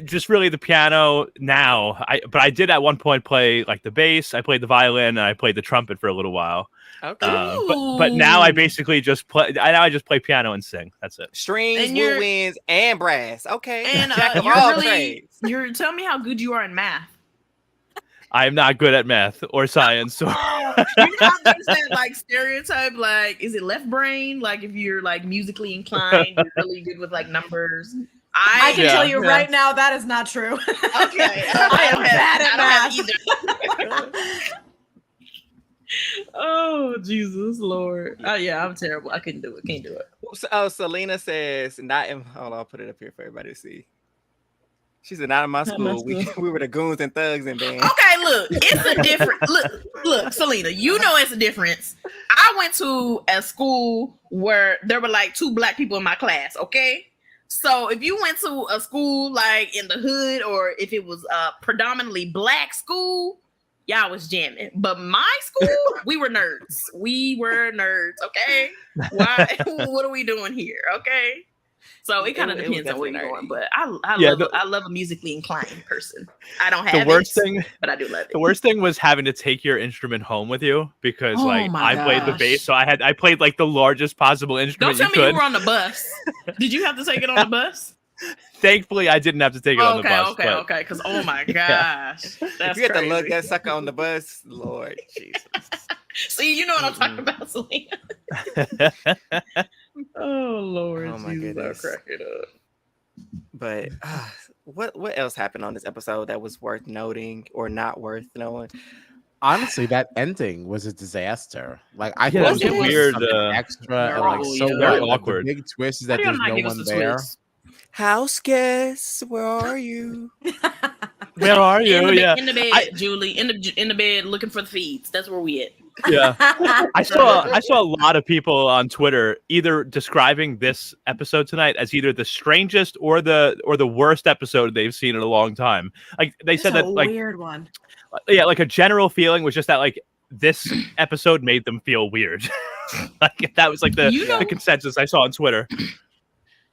Just really the piano now. But I did at one point play like the bass. I played the violin and I played the trumpet for a little while. Okay. But now I basically just play. I just play piano and sing. That's it. Strings, woodwinds, and brass. Okay. And you're tell me how good you are in math. I'm not good at math or science. You know how there's that like stereotype, like is it left brain? Like if you're like musically inclined, you're really good with like numbers. I can tell you right now that is not true. Okay. I am bad at math either. Oh, Jesus Lord. Oh yeah, I'm terrible. I couldn't do it. Can't do it. Oh, Selena says hold on, I'll put it up here for everybody to see. She said, not in my school. We were the goons and thugs in band. Okay, look, it's a different look, Selena, it's a difference. I went to a school where there were like 2 black people in my class, okay? So if you went to a school like in the hood or if it was a predominantly black school, y'all was jamming. But my school, we were nerds. Okay? Why? What are we doing here? Okay? So it kind of depends on where you're going. But I love a musically inclined person. I don't have but I do love it. The worst thing was having to take your instrument home with you because I played the bass, so I played like the largest possible instrument. Don't tell me you were on the bus. Did you have to take it on the bus? Thankfully, I didn't have to take it on the bus. Okay. Because oh my gosh, that's you had to crazy. lug that sucker on the bus, Lord Jesus. See, you know what I'm talking about, Selena. Oh Lord, Oh my goodness. I'll crack it up. But what else happened on this episode that was worth noting or not worth knowing? Honestly, that ending was a disaster. Like I Yeah, thought it was there was weird, something extra and like so very what? awkward. The big twist is How that do y'all there's not no give us one the there. twist? House guests, where are you? Where are you? In the bed, Julie. In the bed, looking for the feeds. That's where we at. Yeah, I saw a lot of people on Twitter either describing this episode tonight as either the strangest or the worst episode they've seen in a long time. Like they said that like weird one. Yeah, like a general feeling was just that like this episode made them feel weird. Like that was like the consensus I saw on Twitter.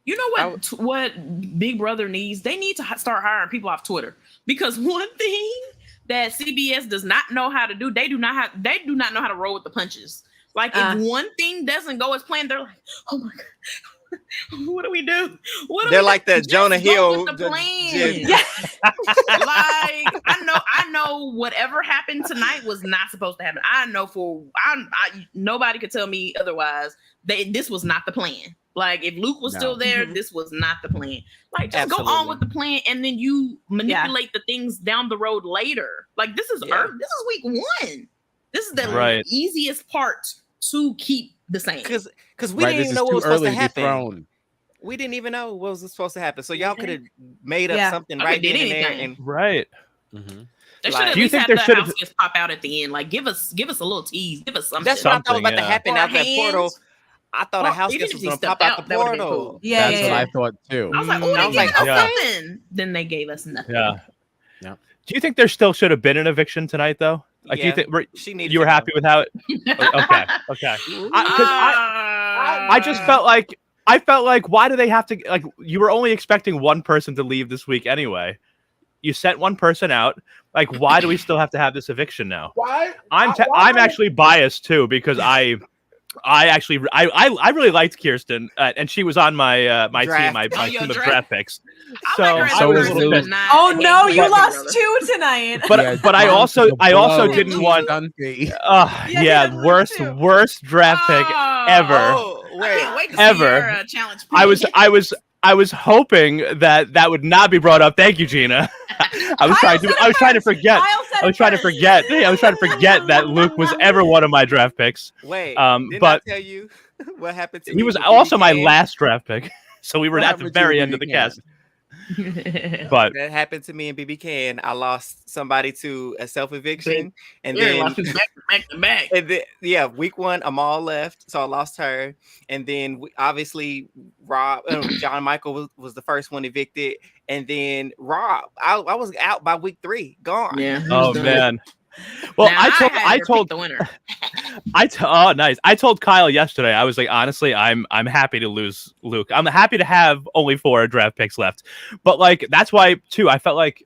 You know what Big Brother needs? They need to start hiring people off Twitter, because one thing that CBS does not know how to do, they do not know how to roll with the punches. Like if one thing doesn't go as planned, they're like, oh my god, what do we do? They're like the Jonah Hill. With the plan. Like I know whatever happened tonight was not supposed to happen. I know nobody could tell me otherwise. This was not the plan. Like if Luke was still there, this was not the plan. Like just go on with the plan, and then you manipulate the things down the road later. Like this is week 1. This is the easiest part to keep the same. Because we didn't even know what was supposed to happen. We didn't even know what was supposed to happen. So y'all could have made up something right then and there. And right. Mm-hmm. They should at least have the house just pop out at the end. Like give us a little tease. Give us something. That's what I thought was about to happen out that portal. I thought a house guest was going to pop out the portal. Cool. That's what I thought too. I was like, oh, they gave us something. Then they gave us nothing. Yeah. Do you think there still should have been an eviction tonight, though? Like, do you think you were happy with how it? Okay. I just felt like why do they have to like? You were only expecting one person to leave this week anyway. You sent one person out. Like, why do we still have to have this eviction now? Why? I'm actually biased too because I really liked Kirsten, and she was on my my team, my team of draft picks. So I was a little bit. Oh no, you lost 2 tonight. But I also didn't want. Worst draft pick ever. Ever. I was hoping that would not be brought up. Thank you, Gina. I was trying to forget that Luke was ever one of my draft picks. Wait, but I tell you what happened to he was also my last draft pick. So we were at the very end of the cast. But that happened to me in BB and I lost somebody to a self-eviction, and then back to back. And then, week 1 Amal left, so I lost her, and then obviously Rob, John Michael was the first one evicted, and then Rob, I was out by week 3, gone. Yeah. Oh man. Well, I told the winner. Nice. I told Kyle yesterday. I was like, honestly, I'm happy to lose Luke. I'm happy to have only 4 draft picks left. But like that's why too. I felt like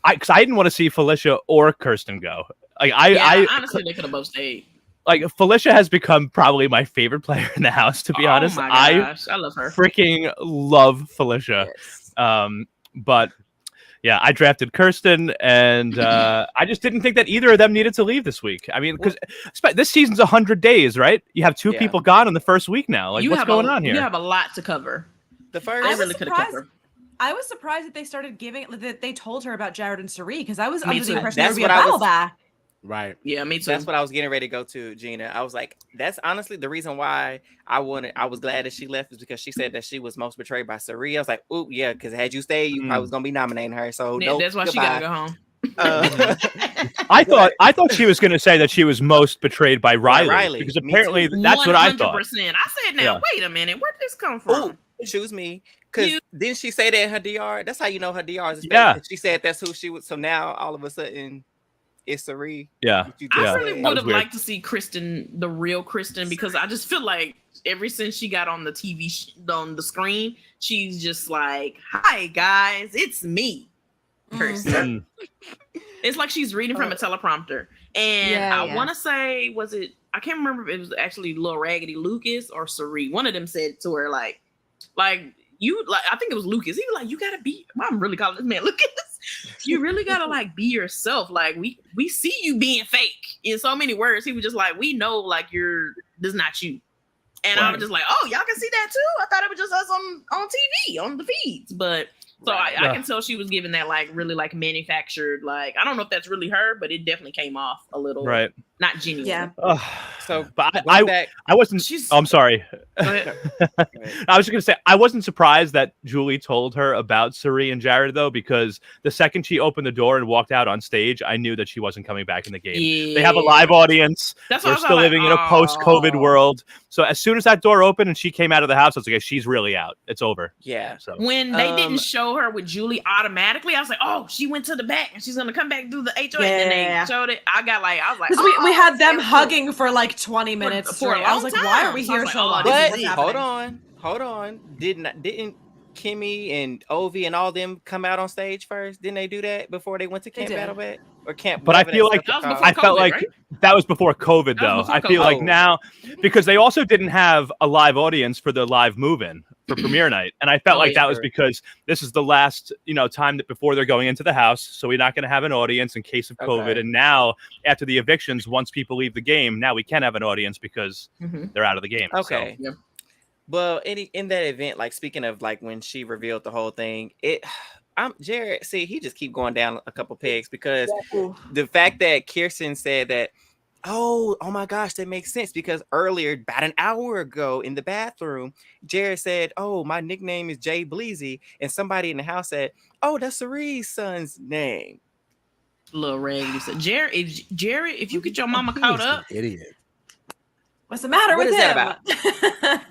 because I didn't want to see Felicia or Kirsten go. Like I honestly they could have both stayed. Like Felicia has become probably my favorite player in the house. To be honest, my gosh, I love her. Freaking love Felicia. Yes. But. Yeah, I drafted Kirsten, and I just didn't think that either of them needed to leave this week. I mean, because this season's 100 days, right? You have 2 people gone in the first week now. Like, what's going on here? You have a lot to cover. The first, I was surprised that they started that they told her about Jared and Sari, because I was under the impression there would be a battle back. Right. Yeah, me too. That's what I was getting ready to go to, Gina. I was like, that's honestly the reason why I was glad that she left, is because she said that she was most betrayed by Sari. I was like, oh yeah, because had you stayed, you probably was gonna be nominating her. So that's why she gotta go home. I thought she was gonna say that she was most betrayed by Riley because apparently that's what I thought. 100%. I said, now wait a minute, where'd this come from? Choose me. Because didn't she say that in her DR? That's how you know her DR is. Yeah. She said that's who she was. So now all of a sudden, it's Sari. Yeah. I really would have liked to see Kristen, the real Kristen, because I just feel like ever since she got on the TV on the screen, she's just like, "Hi guys, it's me." Kristen. It's like she's reading from a teleprompter. And I want to say, I can't remember if it was actually Lil Raggedy Lucas or Sari. One of them said to her like, I think it was Lucas. He was like, you gotta be. I'm really calling this man Lucas. You really gotta like be yourself. Like we see you being fake in so many words. He was just like, we know like this is not you. And I was just like, oh, y'all can see that too. I thought it was just us on TV on the feeds, but. So I can tell she was giving that like really like manufactured, like I don't know if that's really her, but it definitely came off a little not genuine. Yeah. So but I wasn't. I'm sorry. I was just gonna say I wasn't surprised that Julie told her about Cirie and Jared though, because the second she opened the door and walked out on stage, I knew that she wasn't coming back in the game. Yeah. They have a live audience. We're still living in a post-COVID world. So as soon as that door opened and she came out of the house, I was like, she's really out. It's over. Yeah. So when they didn't show her with Julie automatically, I was like, oh, she went to the back and she's gonna come back through the HOA. And they showed it. I was like, we had them hugging for like 20 minutes for I was like, why are we here so long? But hold on. Didn't Kimmy and Ovi and all them come out on stage first? Didn't they do that before they went to Camp Battlebat or Camp? But I feel like I felt like that was before COVID though. I feel like now because they also didn't have a live audience for the live move-in for premiere night, and I felt like that was because this is the last time that before they're going into the house, so we're not going to have an audience in case of COVID. And now after the evictions, once people leave the game, now we can have an audience because they're out of the game. Okay. So. Well, in that event, like speaking of like when she revealed the whole thing, Jared, see, he just keep going down a couple pegs because the fact that Kirsten said that, oh my gosh, that makes sense because earlier, about an hour ago in the bathroom, Jared said, oh, my nickname is Jay Bleezy, and somebody in the house said, oh, that's Cirie's son's name. Little raggedy said, Jared, if you get your mama caught up, idiot. What's the matter with him? That about?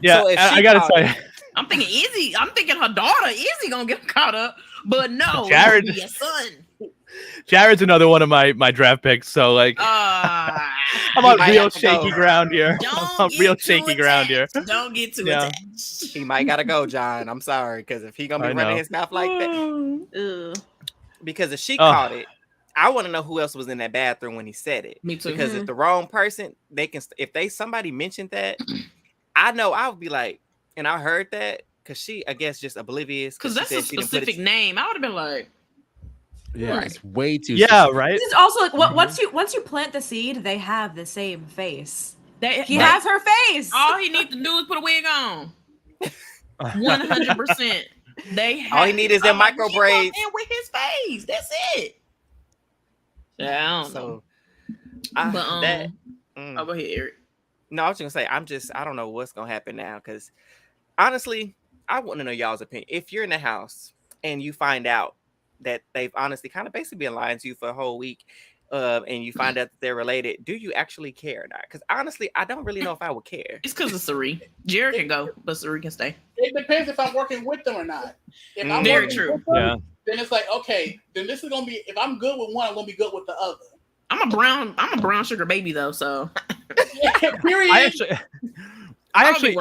Yeah, so I gotta say, I'm thinking Izzy. I'm thinking her daughter Izzy gonna get caught up, but no, Jared, your son. Jared's another one of my draft picks. So like, I'm on real shaky ground here. Don't get too attached. He might gotta go, John. I'm sorry, because if he gonna be running his mouth like that, because if she caught it. I want to know who else was in that bathroom when he said it. Me too. Because if the wrong person, they can. If somebody mentioned that, I know I would be like, and I heard that because she, I guess, just oblivious. Because that's a specific name. I would have been like, yeah, it's way too. Yeah, specific. right. This is also like once you plant the seed, they have the same face. He has her face. All he needs to do is put a wig on. 100%. All he needs is that micro braids with his face. That's it. Yeah, I don't know. But, go ahead, Eric. No, I was just gonna say, I don't know what's gonna happen now because honestly, I want to know y'all's opinion. If you're in the house and you find out that they've honestly kind of basically been lying to you for a whole week, and you find out that they're related, do you actually care or not? Because honestly, I don't really know if I would care. It's because of Cirie. Jared can go, but Cirie can stay. It depends if I'm working with them or not. If I'm very true. With them, then it's like, okay, then this is gonna be. If I'm good with one, I'm gonna be good with the other. I'm a brown sugar baby though, so. Period. I actually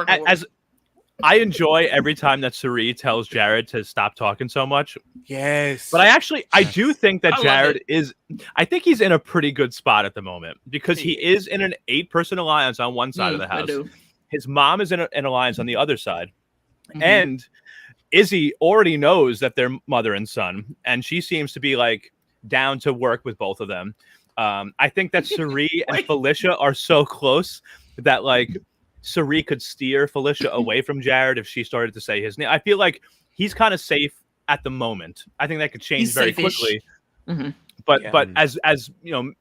I enjoy every time that Cirie tells Jared to stop talking so much. Yes. But I do think that Jared I think he's in a pretty good spot at the moment because he is in an 8-person alliance on one side of the house. His mom is in an alliance on the other side. And Izzy already knows that they're mother and son, and she seems to be like down to work with both of them. I think that Cirie and Felicia are so close that like Cirie could steer Felicia away from Jared if she started to say his name. I feel like he's kind of safe at the moment. I think that could change very quickly. But as you know,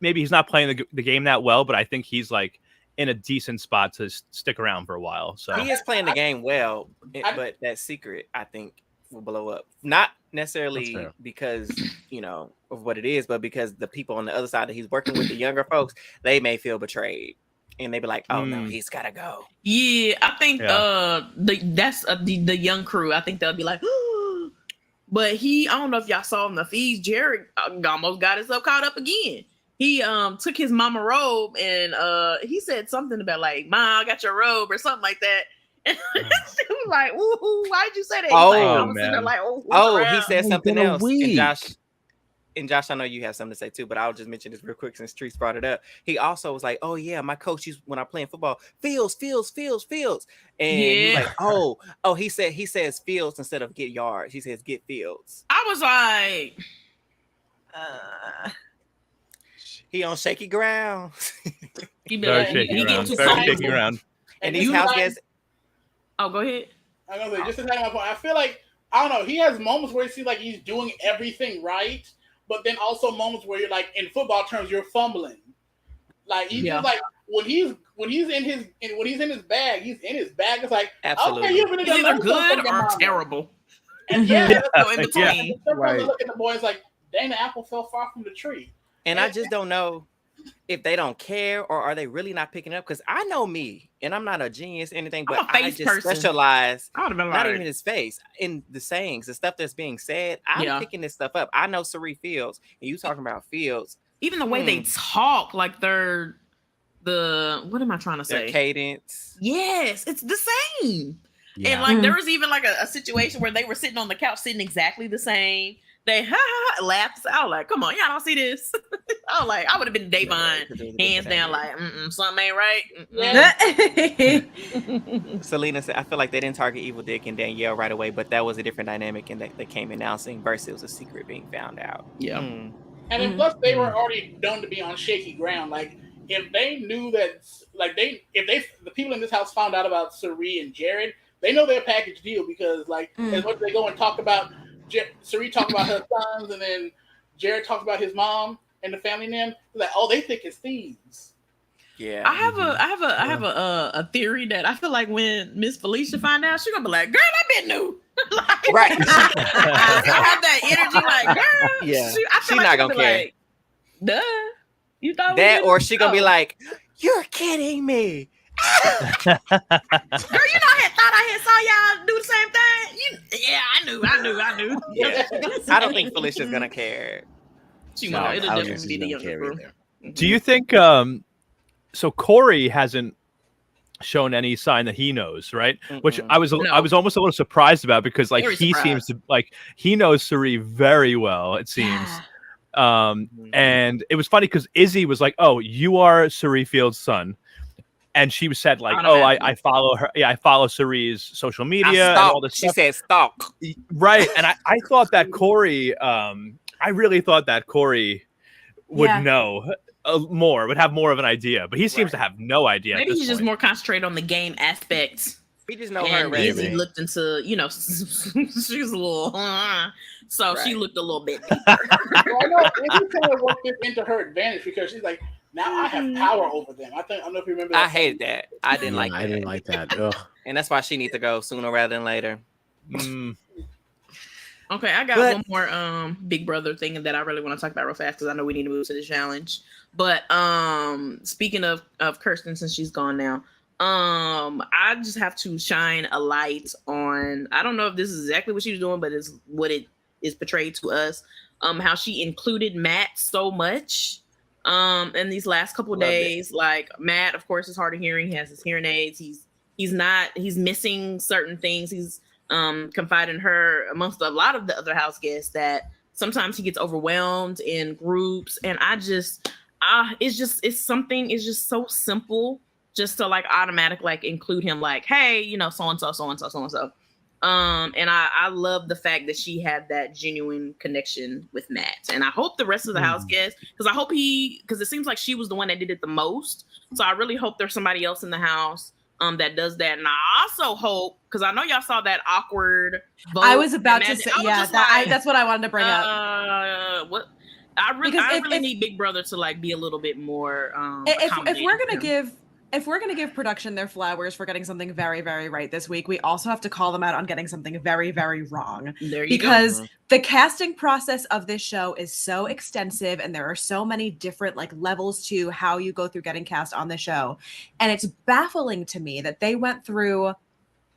maybe he's not playing the game that well, but I think he's like in a decent spot to stick around for a while. So he is playing the game well, but that secret I think will blow up. Not necessarily because of what it is, but because the people on the other side that he's working with, the younger folks, they may feel betrayed. And they be like, "Oh no, he's gotta go." Yeah, I think the young crew. I think they'll be like, but I don't know if y'all saw in the feeds. Jared almost got himself caught up again. He took his mama robe and he said something about like, "Ma, I got your robe" or something like that. And she was like, "Ooh, why'd you say that?" Oh, man. He said something else. And and Josh, I know you have something to say too, but I'll just mention this real quick since Treese brought it up. He also was like, "Oh yeah, my coach used when I play in football, Fields," and he's like, "Oh, he says Fields instead of get yards. He says get Fields." I was like, he on shaky ground. he Very shaky ground. And these house guests. Oh, go ahead. I'm gonna say, just to tell my point, I feel like I don't know. He has moments where it seems like he's doing everything right, but then also moments where you're like, in football terms, you're fumbling. Like he's just like when he's in his bag, he's in his bag. It's like, absolutely, okay, you're really either good or terrible. And so in between. Yeah. Right. Look at the boys like, dang, the apple fell far from the tree. And I just don't know if they don't care or are they really not picking up? Because I know me, and I'm not a genius or anything, but I just specialize, not even his face, in the sayings, the stuff that's being said. I'm picking this stuff up. I know Sari Fields, and you talking about Fields. Even the way they talk, like they're what am I trying to say? Their cadence. Yes, it's the same. Yeah. And like there was even like a situation where they were sitting on the couch, sitting exactly the same. They laughed. I was like, come on, y'all don't see this. I was like, I would have been Davon, hands down, like, something ain't right. Selena said, I feel like they didn't target Evil Dick and Danielle right away, but that was a different dynamic and they came announcing versus it was a secret being found out. Yeah. And then plus they were already known to be on shaky ground. Like if they knew that, like the people in this house found out about Sari and Jared, they know their package deal because like as much as they go and talk about Sari talked about her sons, and then Jared talked about his mom and the family name. Like, oh, they think it's thieves. Yeah, I have a theory that I feel like when Miss Felicia find out, she's gonna be like, "Girl, I been new." Like, right. I have that energy, like, girl. Yeah, she's like not gonna care. Like, duh, you thought that, or she gonna be like, "You're kidding me." Girl, you know, I thought I had saw y'all do the same thing. I knew. Yeah. I don't think Felicia's gonna care. It'll definitely be the younger girl. Do you think so Corey hasn't shown any sign that he knows, right? Which I was almost a little surprised about because like seems to like he knows Sari very well, it seems. And it was funny because Izzy was like, "Oh, you are Sari Fields' son." And she said like, "Oh, I follow her. Yeah, I follow Sari's social media and all this stuff." She said stalk. Right. And I thought that Corey, I really thought that Corey would know more, would have more of an idea. But he seems to have no idea. Maybe he's just more concentrated on the game aspect. He just know her. And Izzy looked into, she was a little, so she looked a little bit deeper. Well, I know Izzy kind of worked it into her advantage because she's like, now I have power over them. I don't know if you remember that. I hated that. I didn't like that. I didn't like that. Ugh. And that's why she needs to go sooner rather than later. Okay, I got one more Big Brother thing that I really want to talk about real fast because I know we need to move to the challenge. But speaking of Kirsten, since she's gone now, I just have to shine a light on, I don't know if this is exactly what she was doing, but it's what it is portrayed to us, how she included Matt so much. In these last couple of days, like Matt, of course, is hard of hearing. He has his hearing aids. He's missing certain things. He's confided in her amongst a lot of the other house guests that sometimes he gets overwhelmed in groups. And it's just so simple just to like automatic, like include him like, hey, so-and-so. And I love the fact that she had that genuine connection with Matt. And I hope the rest of the house guests, because it seems like she was the one that did it the most. So I really hope there's somebody else in the house that does that. And I also hope, because I know y'all saw that awkward vote. I was about to say, that's what I wanted to bring up. I really need Big Brother to like be a little bit more. If we're gonna give production their flowers for getting something very, very right this week, we also have to call them out on getting something very, very wrong. Because the casting process of this show is so extensive, and there are so many different like levels to how you go through getting cast on the show, and it's baffling to me that they went through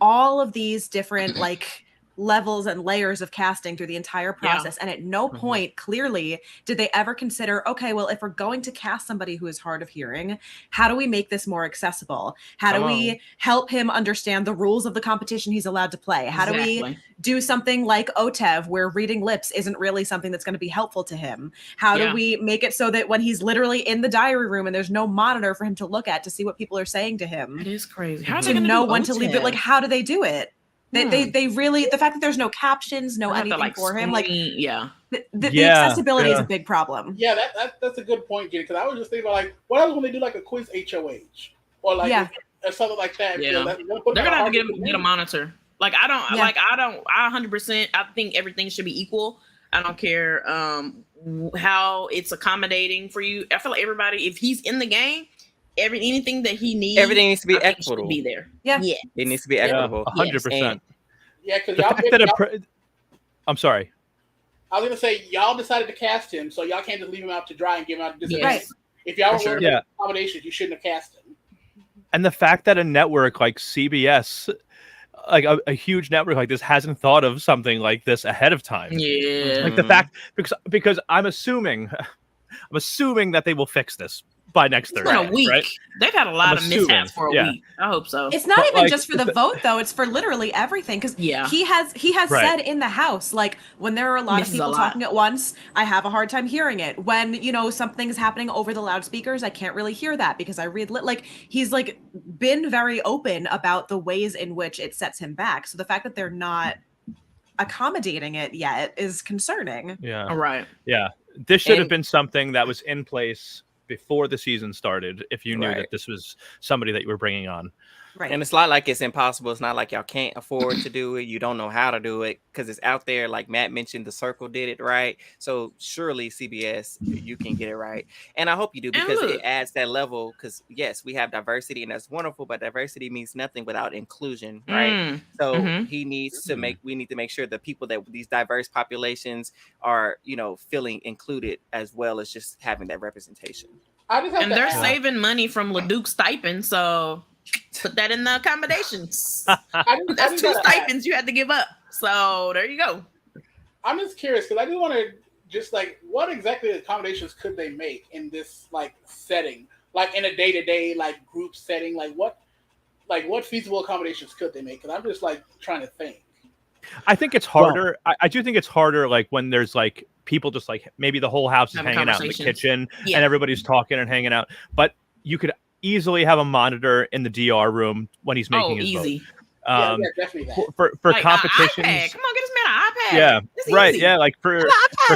all of these different like levels and layers of casting through the entire process. And at no point clearly did they ever consider, okay, well, if we're going to cast somebody who is hard of hearing, how do we make this more accessible? How do we help him understand the rules of the competition he's allowed to play? How do we do something like OTEV where reading lips isn't really something that's going to be helpful to him? How do we make it so that when he's literally in the diary room and there's no monitor for him to look at to see what people are saying to him? It is crazy. How to know when to leave it? Like, how do they do it? They really, the fact that there's no captions, no anything for him, like the accessibility is a big problem. Yeah, that's a good point, Jenny. Because I was just thinking about like, what else when they do like a quiz HOH or like or something like that? Yeah, they're gonna have to get a monitor. Like I 100%. I think everything should be equal. I don't care how it's accommodating for you. I feel like everybody, if he's in the game, anything that he needs, everything needs to be equitable. Be there. Yeah, it needs to be equitable. 100%. Yeah, because I'm sorry. I was gonna say y'all decided to cast him, so y'all can't just leave him out to dry and give him out to disadvantage. If y'all were worried about accommodations, you shouldn't have cast him. And the fact that a network like CBS, like a huge network like this, hasn't thought of something like this ahead of time. Yeah, like the fact because I'm assuming that they will fix this by next Thursday. It's been a week. Right? They've had a lot of mishaps for a week. I hope so. It's not even just for the vote though. It's for literally everything. Because he has said in the House, like when there are a lot of people talking at once, I have a hard time hearing it. When something is happening over the loudspeakers, I can't really hear that because I read like he's like been very open about the ways in which it sets him back. So the fact that they're not accommodating it yet is concerning. Yeah. All right. Yeah. This should have been something that was in place before the season started, if you knew that this was somebody that you were bringing on. Right. And it's not like it's impossible. It's not like y'all can't afford to do it. You don't know how to do it because it's out there. Like Matt mentioned, the Circle did it right. So surely CBS, you can get it right. And I hope you do because it adds that level. Because yes, we have diversity and that's wonderful, but diversity means nothing without inclusion, right? So we need to make sure the people that these diverse populations are, feeling included as well as just having that representation. And they're saving money from LeDuc stipend, so put that in the accommodations. That's 2 stipends you had to give up. So there you go. I'm just curious because I just want to just like, what exactly accommodations could they make in this like setting, like in a day-to-day like group setting, like what feasible accommodations could they make? Because I'm just like trying to think. I think it's harder. I do think it's harder, like when there's like people just like maybe the whole house is hanging out in the kitchen and everybody's talking and hanging out, but you could easily have a monitor in the DR room when he's making his vote. Definitely that. For like competitions. Come on, get this man an iPad. Yeah, it's right. Easy. Yeah, like for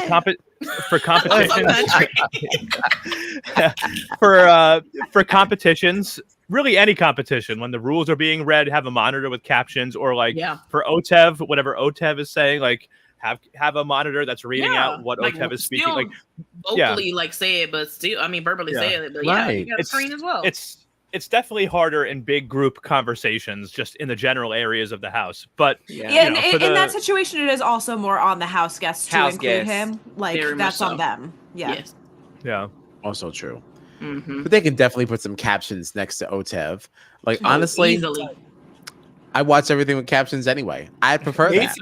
competitions. For competitions, really any competition, when the rules are being read, have a monitor with captions, or like for OTEV, whatever OTEV is saying, like have a monitor that's reading out what like, OTEV is speaking. Like vocally, like say it, but still, I mean, verbally say it. But you got a screen as well. It's definitely harder in big group conversations, just in the general areas of the house. But in that situation, it is also more on the house guests to include him. Like that's on them. Yes. Yeah. Also true. But they can definitely put some captions next to OTEV. Like honestly, easily. I watch everything with captions anyway. I prefer that.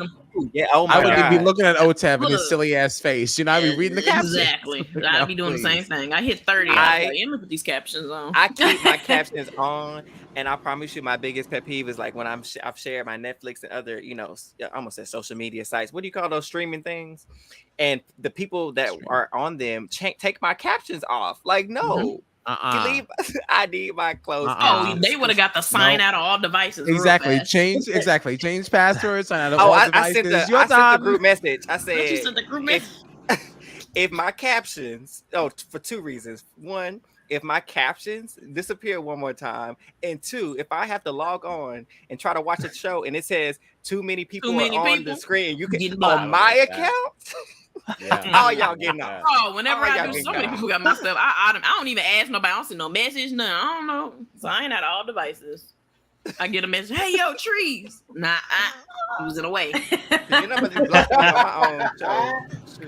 Yeah, oh my I God. would be looking at OTEV and his silly ass face. I'd be reading the captions. Exactly. I'd be doing the same thing. I hit 30. I'm gonna put these captions on. I keep my captions on, and I promise you, my biggest pet peeve is like when I've shared my Netflix and other, I almost said social media sites. What do you call those streaming things? And the people that are on them take my captions off. Like, no. I need my clothes. They would have got the sign out of all devices. Exactly. Change passwords. Sign out of all devices. I sent the group message. I said, you sent the group message? If my captions, for 2 reasons. 1, if my captions disappear one more time, and 2, if I have to log on and try to watch a show and it says too many people on the screen, you can on my account. All y'all getting off. Whenever I do, so many people got my stuff. I don't even ask nobody. I don't see no message. No, I don't know. So I ain't at all devices. I get a message. Hey, yo, trees. Nah, losing away. I'm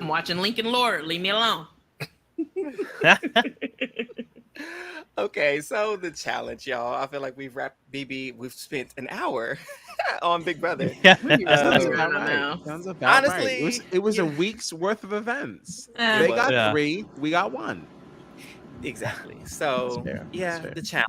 watching Lincoln Lord. Leave me alone. Okay, so the challenge, y'all. I feel like we've wrapped BB. We've spent an hour on Big Brother. Yeah. Sounds Um, about right. Sounds about honestly, right. It was a yeah. week's worth of events. Eh. They It got was. 3, we got 1. Exactly. That's So fair. That's yeah, fair. the challenge.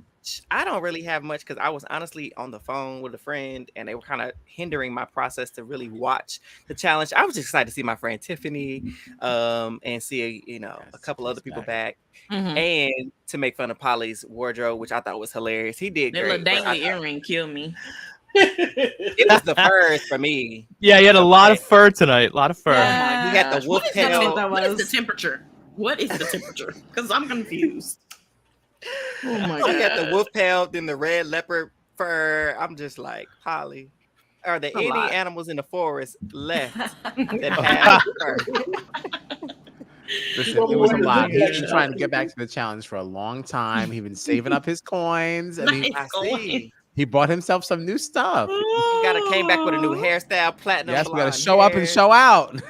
I don't really have much because I was honestly on the phone with a friend and they were kind of hindering my process to really watch the challenge. I was just excited to see my friend Tiffany, and see a Yes, couple other she's people back. back, and to make fun of Polly's wardrobe, which I thought was hilarious. He did That little great, but dangly earring killed me. it was the furs for me. Yeah, he had a lot of fur tonight. A lot of fur. Yeah. He had the wolf What is I know tail. what that What is was. the temperature? What is the temperature? Because I'm confused. Oh my He had the God. wolf tail, then the red leopard fur. I'm just like, Polly, are there A any lot. animals in the forest left that have fur? Listen, it was a lot. He's been trying to get back to the challenge for a long time. He's been saving up his coins, and Nice I going. see. he bought himself some new stuff. He came back with a new hairstyle, platinum Yes, we got blonde to show up and hair. show out.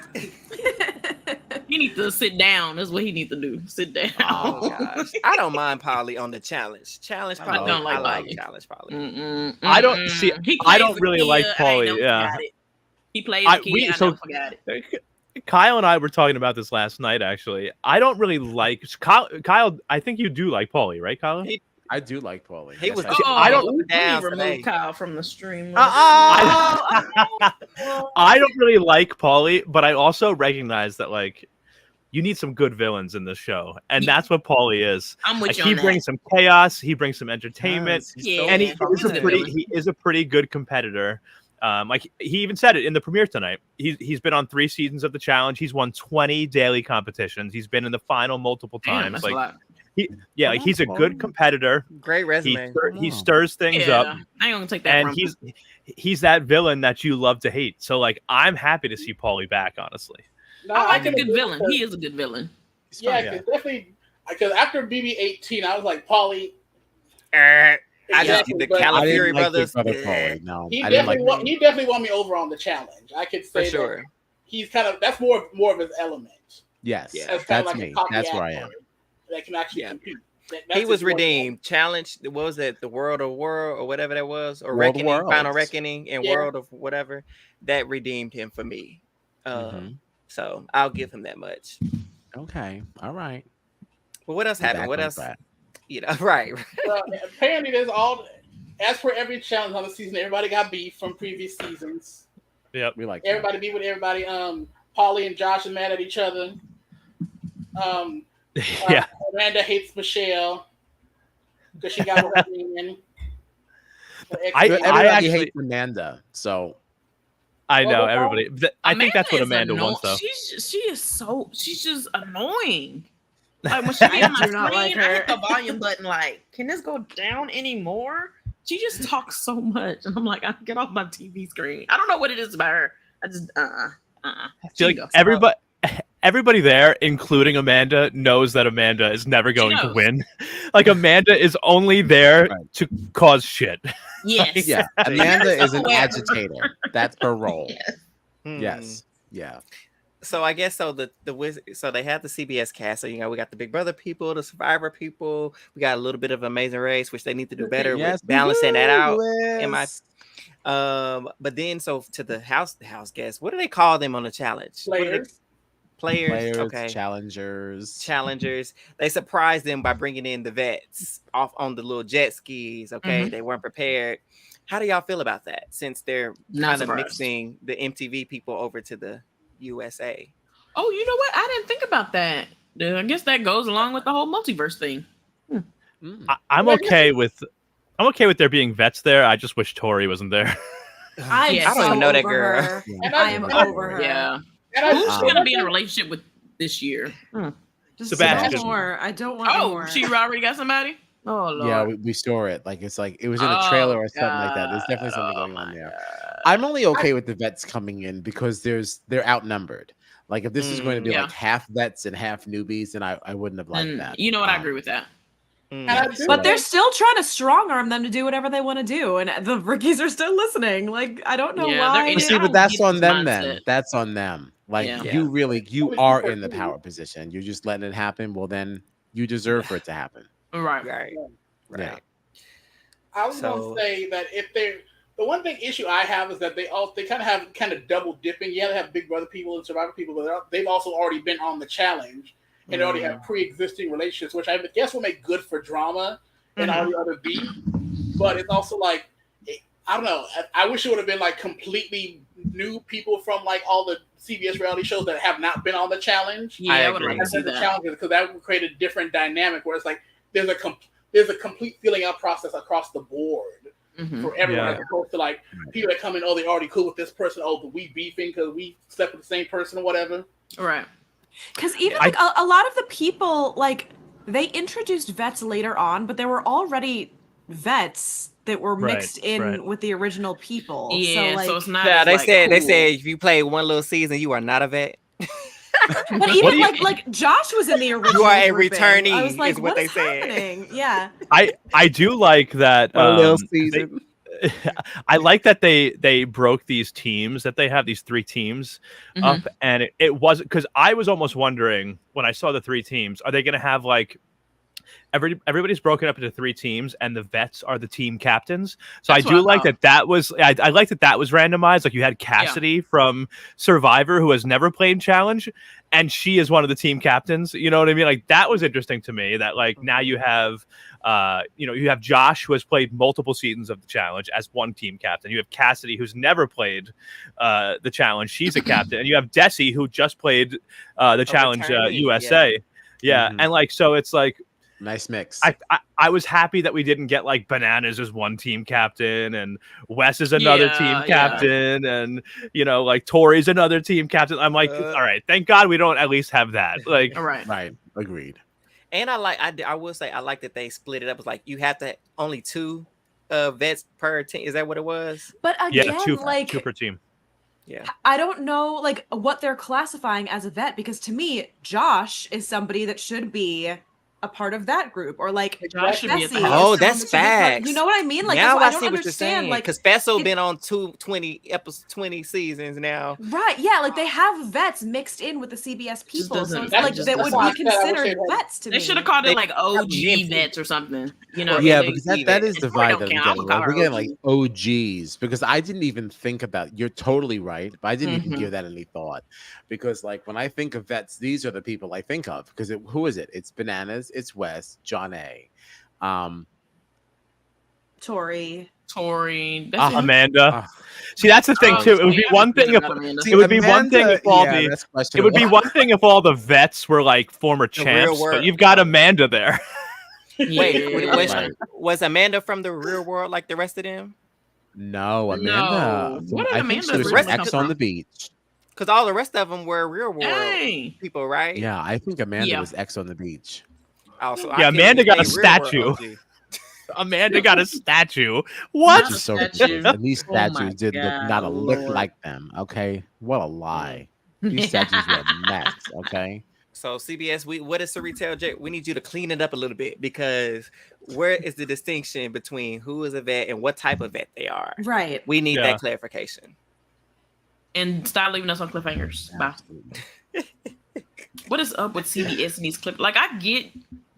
He needs to sit down. That's what he needs to do. Sit down. Oh gosh, I don't mind Polly on the challenge. Challenge I Polly. don't like I like Polly. challenge Polly. I don't see. He I plays don't the really kid. like I ain't Pauly. never Yeah. forgot it. He plays I- the kid. we- I so- never forgot it. Kyle and I were talking about this last night. Actually, I don't really like Kyle. I think you do like Pauly, right, Kyle? I do like Pauly. He was- I do. I don't- we need down to today. remove Kyle from the stream. I don't really like Pauly, but I also recognize that like you need some good villains in this show, and Yeah. that's what Pauly is. I'm with Like, you he on that. brings some chaos, he brings some entertainment, Yes, he's so Yeah. and he fun. is a pretty good competitor. Like he even said it in the premiere tonight. He's been on 3 seasons of the challenge. He's won 20 daily competitions. He's been in the final multiple Damn, times. that's a Like lot. like he's a good competitor. Great He, resume. he stirs things Yeah, up, I ain't gonna take that and from him. he's that villain that you love to hate. So like I'm happy to see Pauly back, honestly. No, I like a can good agree villain. because- He is a good villain. Yeah, Yeah. because definitely. Because after BB18, I was like, Pauly. I just Exactly, the but I Calipari didn't like brothers. Big Brother eh, Pauly. No, he I didn't like. definitely won me over on the challenge. I could for say sure. that he's kind of that's more of his element. Yes, Yeah. Kind of that's like a me. cocky That's where I actor am. That can actually Yeah. compete. He was redeemed. Challenge. What was that? The World of World or whatever that was, or World of Reckoning, Final Worlds. Reckoning, and Yeah. World of whatever. That redeemed him for me. Mhm. So I'll give him that much. Okay, all right. But what else We're happened? back What on else? track. You know, right? Well, apparently, there's all. As for every challenge on the season, everybody got beef from previous seasons. Yep. We like that. Everybody beef with everybody. Pauly and Josh are mad at each other. Yeah. Amanda hates Michelle because she got her in. Everybody actually- hates Amanda, so I know Well, everybody. I think that's what is Amanda wants, though. She's just annoying. Like when she be on my do not like screen, I hit her. the volume button. Like, can this go down anymore? She just talks so much, and I'm like, I get off my TV screen. I don't know what it is about her. I just I feel like everybody there, including Amanda, knows that Amanda is never going to knows. win. Like Amanda is only there Right. to cause shit. Yes. yeah, Amanda is an Self-aware. agitator. That's her role. Yes. Yes, yeah. So I guess so so they have the CBS cast. So we got the Big Brother people, the Survivor people. We got a little bit of Amazing Race, which they need to do better Yes, with we balancing that do, out. Liz. But then so to the house guests, what do they call them on the challenge? What do they- Players. Okay. Challengers. They surprised them by bringing in the vets off on the little jet skis. Okay, Mhm. they weren't prepared. How do y'all feel about that? Since they're Not kind of surprised. mixing the MTV people over to the USA. Oh, you know what? I didn't think about that. Dude, I guess that goes along with the whole multiverse thing. Mm. I'm okay with there being vets there. I just wish Tori wasn't there. I'm Yeah, I don't so even know that over girl. her. And I am over her. Yeah. And Who's Um, she gonna be in a relationship with this year? Just Sebastian. no more. I don't want Oh, more. she already got somebody? Oh Lord. Yeah, we store it. Like it's like it was in a trailer or something like that. There's definitely something going on there. I'm only okay with the vets coming in because they're outnumbered. Like if this is going to be Yeah. like half vets and half newbies, then I wouldn't have liked that. You know what? I Um, agree with that. And I do But they're think- still trying to strong arm them to do whatever they want to do, and the rookies are still listening. Like I don't know Yeah, why. they're in But it. see, I but don't that's get on this them mindset. then. That's on them. Like Yeah. you are in the power position. You're just letting it happen. Well, then you deserve for it to happen. Right. Yeah. I was gonna say that if they're the one issue I have is that they kind of double dipping. Yeah, they have Big Brother people and Survivor people, but they've also already been on the challenge and they already have pre-existing relationships, which I guess will make good for drama and all the other beat. But it's also like, I don't know. I wish it would have been like completely new people from like all the CBS reality shows that have not been on the challenge. Yeah, I would like to see that. Challenges, because that would create a different dynamic where it's like there's a complete filling out process across the board for everyone, as opposed to like people that come in, they're already cool with this person. Oh, but we beefing because we slept with the same person or whatever. Right. Because even like a lot of the people, like they introduced vets later on, but there were already vets that were mixed in with the original people. Yeah, so it's not. Yeah, they said cool. if you play one little season, you are not a vet. But even like Josh was in the original. You are a grouping. returnee. I was like, is what they happening? said. Yeah. I do like that. Little season. I like that they broke these teams, that they have these 3 teams up, and it wasn't, because I was almost wondering when I saw the 3 teams, are they going to have like everybody's broken up into 3 teams and the vets are the team captains. So I do like that was I like that was randomized. Like you had Cassidy from Survivor, who has never played challenge, and she is one of the team captains. You know what I mean? Like that was interesting to me, that like now you have you have Josh, who has played multiple seasons of the challenge, as one team captain. You have Cassidy, who's never played the challenge. She's a captain. And you have Desi, who just played the challenge USA. Yeah. And like, so it's like, nice mix. I was happy that we didn't get like Bananas as one team captain and Wes is another team captain and like Tori's another team captain. I'm like, all right, thank God we don't at least have that. Like, right, agreed. And I will say I like that they split it up. It's like you have to only 2 vets per team. Is that what it was? But again, 2 like per team. Yeah. I don't know like what they're classifying as a vet, because to me, Josh is somebody that should be a part of that group, or like Josh should be at the house. That's facts. You know what I mean? Like now I see don't what you're saying. Like, because Fesso been on 20 seasons now. Right? Yeah, like they have vets mixed in with the CBS people, so it's like that would be considered vets to me. They should have called it like OG vets or something. Yeah, because that is the vibe that I'm getting. We're getting like OGs, because I didn't even think about. You're totally right, but I didn't even give that any thought, because like when I think of vets, these are the people I think of. Because who is it? It's Bananas. It's Wes, John A, Tori, Amanda. See, that's the thing too. It would be one thing if it would be one thing if all it would be one thing if all the vets were like former champs, but you've got Amanda there. Wait, was Amanda from the real world like the rest of them? No, Amanda. What did Amanda she was from X on the Beach? Because all the rest of them were real world people, right? Yeah, I think Amanda was X on the Beach. Also, Amanda got a statue. Amanda got a statue. What? So and these statues did not look like them. Okay, what a lie. These statues were nuts. Okay. So CBS, what is Retail Jet? We need you to clean it up a little bit, because where is the distinction between who is a vet and what type of vet they are? Right. We need that clarification. And stop leaving us on cliffhangers. Bye. What is up with CBS and these clips? Like, I get,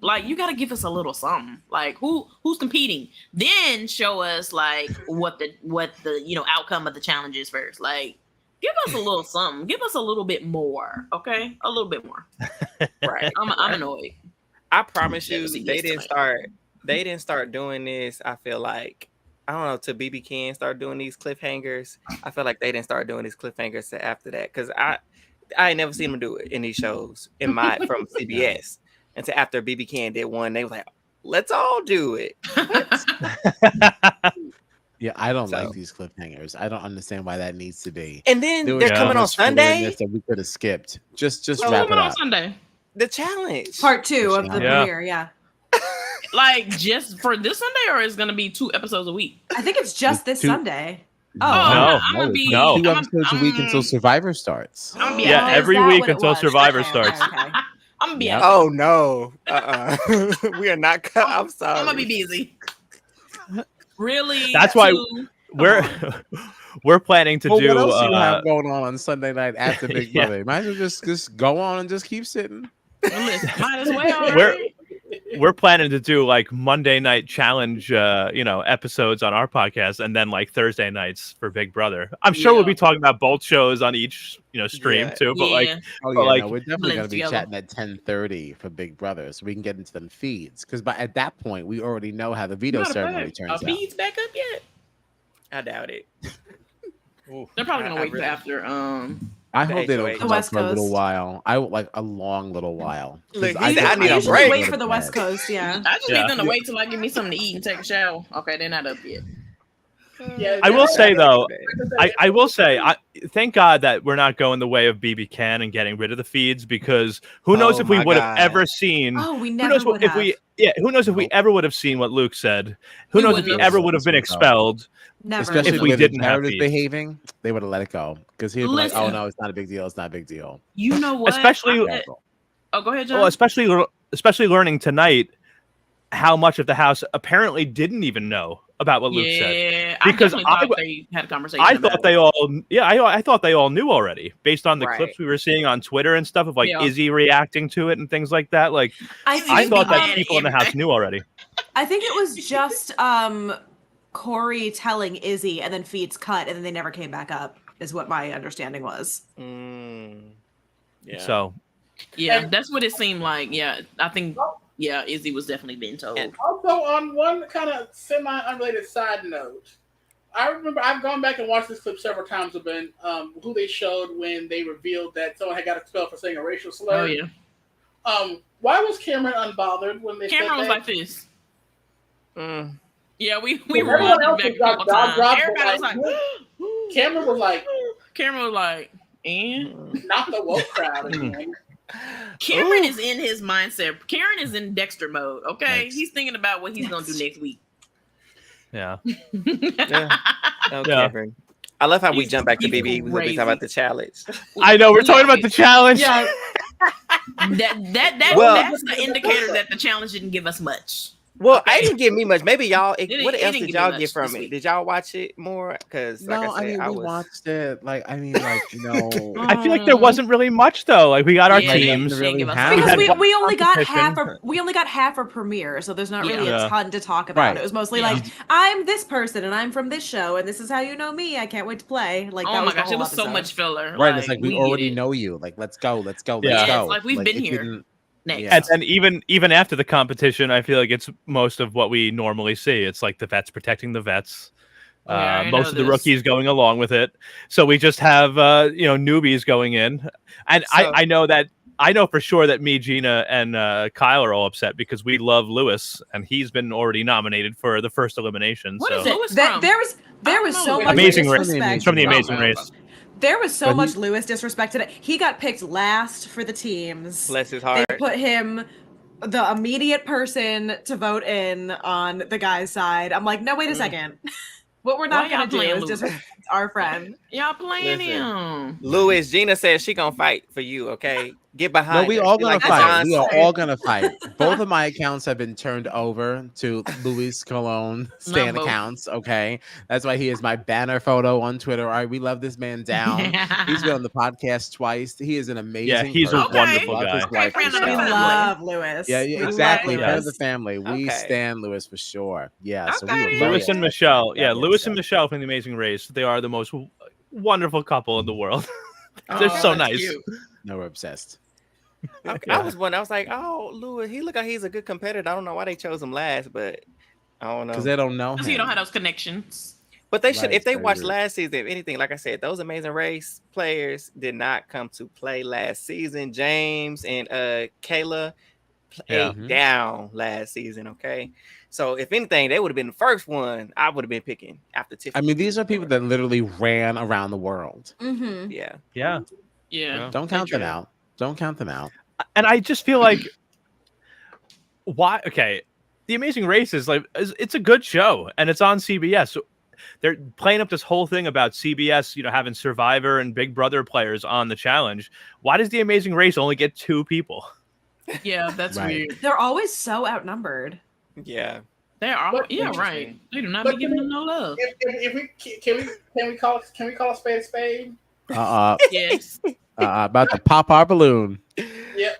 like, you got to give us a little something. Like, who's competing? Then show us like what the outcome of the challenge is first. Like, give us a little something. Give us a little bit more. Okay, a little bit more. Right. I'm annoyed. I promise you, they didn't start doing this. I feel like, I don't know, till BB Ken start doing these cliffhangers. I feel like they didn't start doing these cliffhangers after that, because I ain't never seen them do it in these shows from CBS until after BB Ken did one. They was like, let's all do it. Yeah, I don't like these cliffhangers. I don't understand why that needs to be. And then they're coming on Sunday. That we could have skipped. Just wrap it up. On Sunday. The challenge. Part 2 of the premiere. Yeah. Like just for this Sunday, or is going to be 2 episodes a week? I think it's just this Sunday. No, I'm gonna be 2 episodes a week until Survivor starts. Every week until Survivor starts. Okay. I'm gonna be out. Oh no. We are not I'm sorry. I'm gonna be busy. Really? That's why we're planning to do. What else do you have going on Sunday night after Big Brother? Might as well just go on and just keep sitting. Might as well. we're planning to do like Monday night challenge, episodes on our podcast, and then like Thursday nights for Big Brother. I'm sure we'll be talking about both shows on each, stream too. But we're definitely going to be chatting at 10:30 for Big Brother, so we can get into them feeds. Because at that point, we already know how the veto ceremony turns out. Are feeds back up yet? I doubt it. They're probably going to wait for after. I hope they don't come up for a little while. I would like a long little while. Look, I usually wait for the West Coast. Yeah, I just need them to wait till I give me something to eat and take a shower. Okay, they're not up yet. Yeah, I will say though, I will say, thank God that we're not going the way of BB Can and getting rid of the feeds, because who knows if we would have ever seen? Oh, we never would have. Who knows if we ever would have seen what Luke said? Who knows if he ever would have been expelled? Never. Especially if we didn't have feeds. Behaving, they would have let it go, because he'd be like, "Oh no, it's not a big deal. It's not a big deal." You know what? Especially, go ahead, John. Well, especially learning tonight how much of the house apparently didn't even know about what Luke said. Because they had a conversation. I thought they all knew already, based on the clips we were seeing on Twitter and stuff of like Izzy reacting to it and things like that. Like I thought that people in the house knew already. I think it was just Corey telling Izzy, and then feeds cut, and then they never came back up, is what my understanding was. Yeah. So that's what it seemed like. Yeah, I think Izzy was definitely being told. And also, on one kind of semi-unrelated side note, I remember I've gone back and watched this clip several times of who they showed when they revealed that someone had got expelled for saying a racial slur. Oh yeah. Why was Cameron unbothered when they Cameron said was that? like this. Yeah, we everyone else back got Everybody was like, Cameron was like, and not the woke crowd again. Cameron is in his mindset. Karen is in Dexter mode. Okay, he's thinking about what he's gonna do next week. Yeah. Cameron. I love how we jump back to BB. We're talking about the challenge. I know we're talking about the challenge. Yeah. That's the indicator that the challenge didn't give us much. Well, I didn't give me much. Maybe y'all. What else did y'all get from it? Did y'all watch it more? Because we watched it. I feel like there wasn't really much though. Like we got our teams. Because we only got half a premiere, so there's not really a ton to talk about. It was mostly like, I'm this person and I'm from this show and this is how you know me. I can't wait to play. Like, oh my gosh, it was so much filler. Right, it's like we already know you. Like, let's go. It's like we've been here. Next. And even after the competition, I feel like it's most of what we normally see. It's like the vets protecting the vets. Most of the rookies going along with it. So we just have newbies going in. And I know for sure that me, Gina, and Kyle are all upset because we love Lewis, and he's been already nominated for the first elimination. What is Lewis from? There was so much Amazing Race. From the Amazing Race. There was so much Lewis disrespect today. He got picked last for the teams. Bless his heart. They put him the immediate person to vote in on the guy's side. I'm like, no, wait a second. What we're not going to do is disrespect our friend. Y'all playing him. Lewis, Gina says she going to fight for you, okay? Get behind her. We all going to fight. We are all going to fight. Both of my accounts have been turned over to Luis Colon stan accounts, okay? That's why he is my banner photo on Twitter. All right, we love this man down. He's been on the podcast twice. He is an amazing he's a wonderful guy. We love Lewis. Yeah, exactly. Friend of the family. We stand Lewis for sure. Yeah, so we Lewis and Michelle. Yeah, Lewis and Michelle from The Amazing Race. They are the most wonderful couple in the world. They're so nice. Cute. No, we're obsessed. I was wondering. I was like, "Oh, Lewis, he look like he's a good competitor." I don't know why they chose him last, but I don't know because they don't know him. Because he don't have those connections. But they should, if they watched last season, if anything, like I said, those Amazing Race players did not come to play last season. James and Kayla played down last season. Okay, so if anything, they would have been the first one I would have been picking after Tiffany. I mean, these are people that literally ran around the world. Mm-hmm. Yeah. Don't count them out. Don't count them out. And I just feel like, why? Okay, The Amazing Race is like, it's a good show, and it's on CBS. So they're playing up this whole thing about CBS, having Survivor and Big Brother players on the challenge. Why does The Amazing Race only get 2 people? Yeah, that's weird. They're always so outnumbered. Yeah. They are. Yeah, right. They do not be giving them no love. Can we call a spade a spade? Yes. About to pop our balloon. Yeah.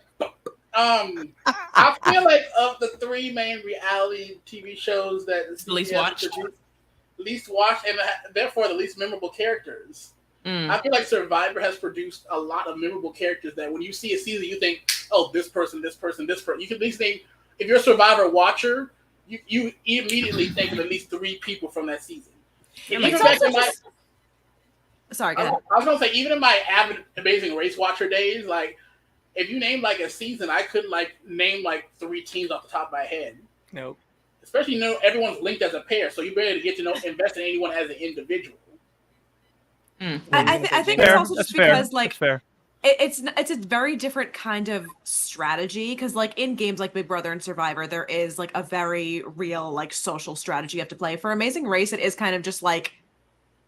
I feel like of the three main reality TV shows that the least watched, and therefore the least memorable characters. I feel like Survivor has produced a lot of memorable characters that when you see a season, you think, oh, this person, this person, this person. You can at least name, if you're a Survivor watcher, you immediately think of at least three people from that season. Sorry, go ahead. I was going to say, even in my avid Amazing Race watcher days, like, if you name like a season, I couldn't like name like three teams off the top of my head. Nope. Especially, everyone's linked as a pair, so you better get to invest in anyone as an individual. I think it's also just because like fair. It's a very different kind of strategy because like in games like Big Brother and Survivor, there is like a very real like social strategy you have to play. For Amazing Race, it is kind of just like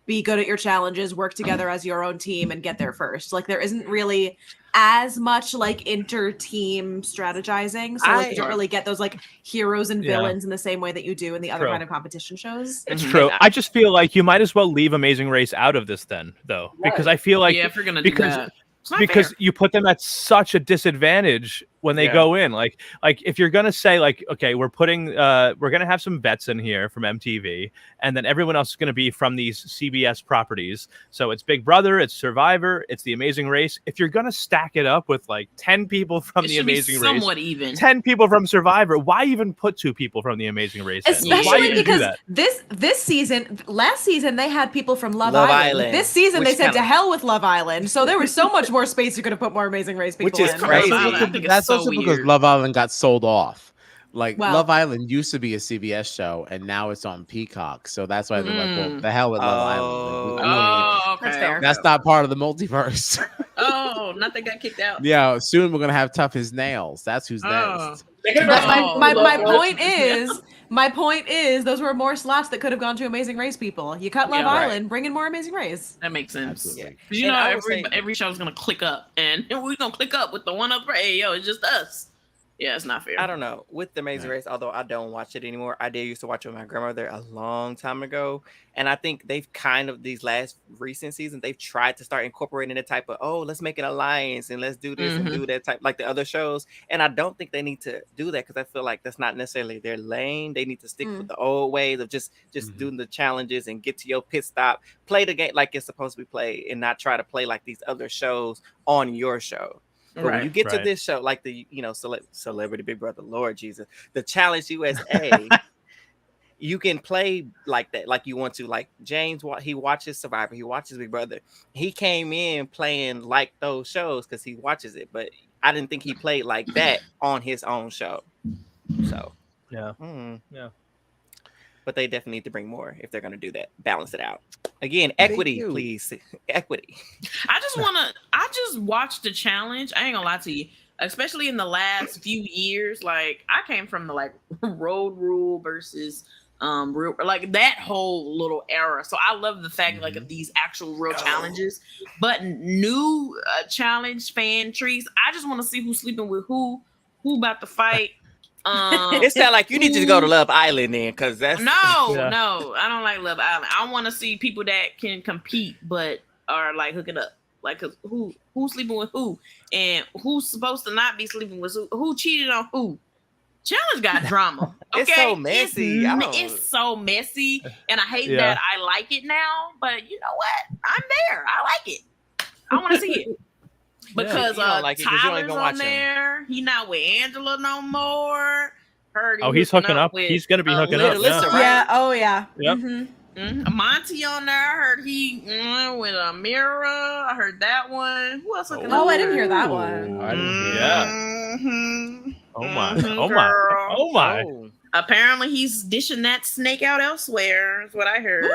be good at your challenges, work together as your own team, and get there first. Like there isn't really as much like inter-team strategizing, so like you don't really get those like heroes and villains in the same way that you do in the other kind of competition shows. It's true. I just feel like you might as well leave Amazing Race out of this then, though, because I feel like if you're gonna do that. Because you put them at such a disadvantage when they go in. Like if you're gonna say like, okay, we're gonna have some vets in here from MTV, and then everyone else is gonna be from these CBS properties. So it's Big Brother, it's Survivor, it's The Amazing Race. If you're gonna stack it up with like 10 people from The Amazing Race, somewhat even, 10 people from Survivor, why even put 2 people from The Amazing Race? Especially because this season, last season they had people from Love Island. This season they said to hell with Love Island. So there was so much more space you could have put more Amazing Race people in. Which is crazy. That's also because Love Island got sold off. Like Love Island used to be a CBS show, and now it's on Peacock. So that's why they're like, "Well, the hell with Love Island." That's fair. That's not part of the multiverse. Nothing got kicked out. Yeah, soon we're gonna have Tough as Nails. That's who's next. My point is, those were more slots that could have gone to Amazing Race people. You cut Love Island, bring in more Amazing Race. That makes sense. Absolutely. Because every show's gonna click up, and we're gonna click up with the one up. Hey, yo, it's just us. Yeah, it's not fair. I don't know. With The Amazing Race, although I don't watch it anymore, I did used to watch it with my grandmother a long time ago. And I think they've kind of, these last recent seasons, they've tried to start incorporating the type of, let's make an alliance and let's do this and do that type, like the other shows. And I don't think they need to do that because I feel like that's not necessarily their lane. They need to stick with the old ways of just doing the challenges and get to your pit stop, play the game like it's supposed to be played, and not try to play like these other shows on your show. But when you get to this show, like the Celebrity Big Brother, Lord Jesus, the Challenge USA, you can play like that, like you want to. Like James, he watches Survivor, he watches Big Brother. He came in playing like those shows because he watches it, but I didn't think he played like that on his own show. So yeah. But they definitely need to bring more if they're going to do that. Balance it out. Again, equity, please. Equity. I just watched the challenge. I ain't gonna lie to you. Especially in the last few years, like I came from the like road rule versus real, like that whole little era. So I love the fact like of these actual real challenges. But new challenge fan trees. I just want to see who's sleeping with who about to fight. It sounds like you need to go to Love Island then, because that's no, I don't like Love Island. I want to see people that can compete but are like hooking up, like cause who's sleeping with who and who's supposed to not be sleeping with who cheated on who. Challenge got drama. Okay? It's so messy. It's so messy, and I hate that I like it now. But you know what? I'm there. I like it. I want to see it. Because Tyler's on there. He not with Angela no more. He's hooking up. He's gonna be hooking up. Yeah. Oh yeah. Yep. Monty on there. I heard he with Amira. I heard that one. Who else hooking up? I didn't hear that one. Oh my. Apparently he's dishing that snake out elsewhere. Is what I heard.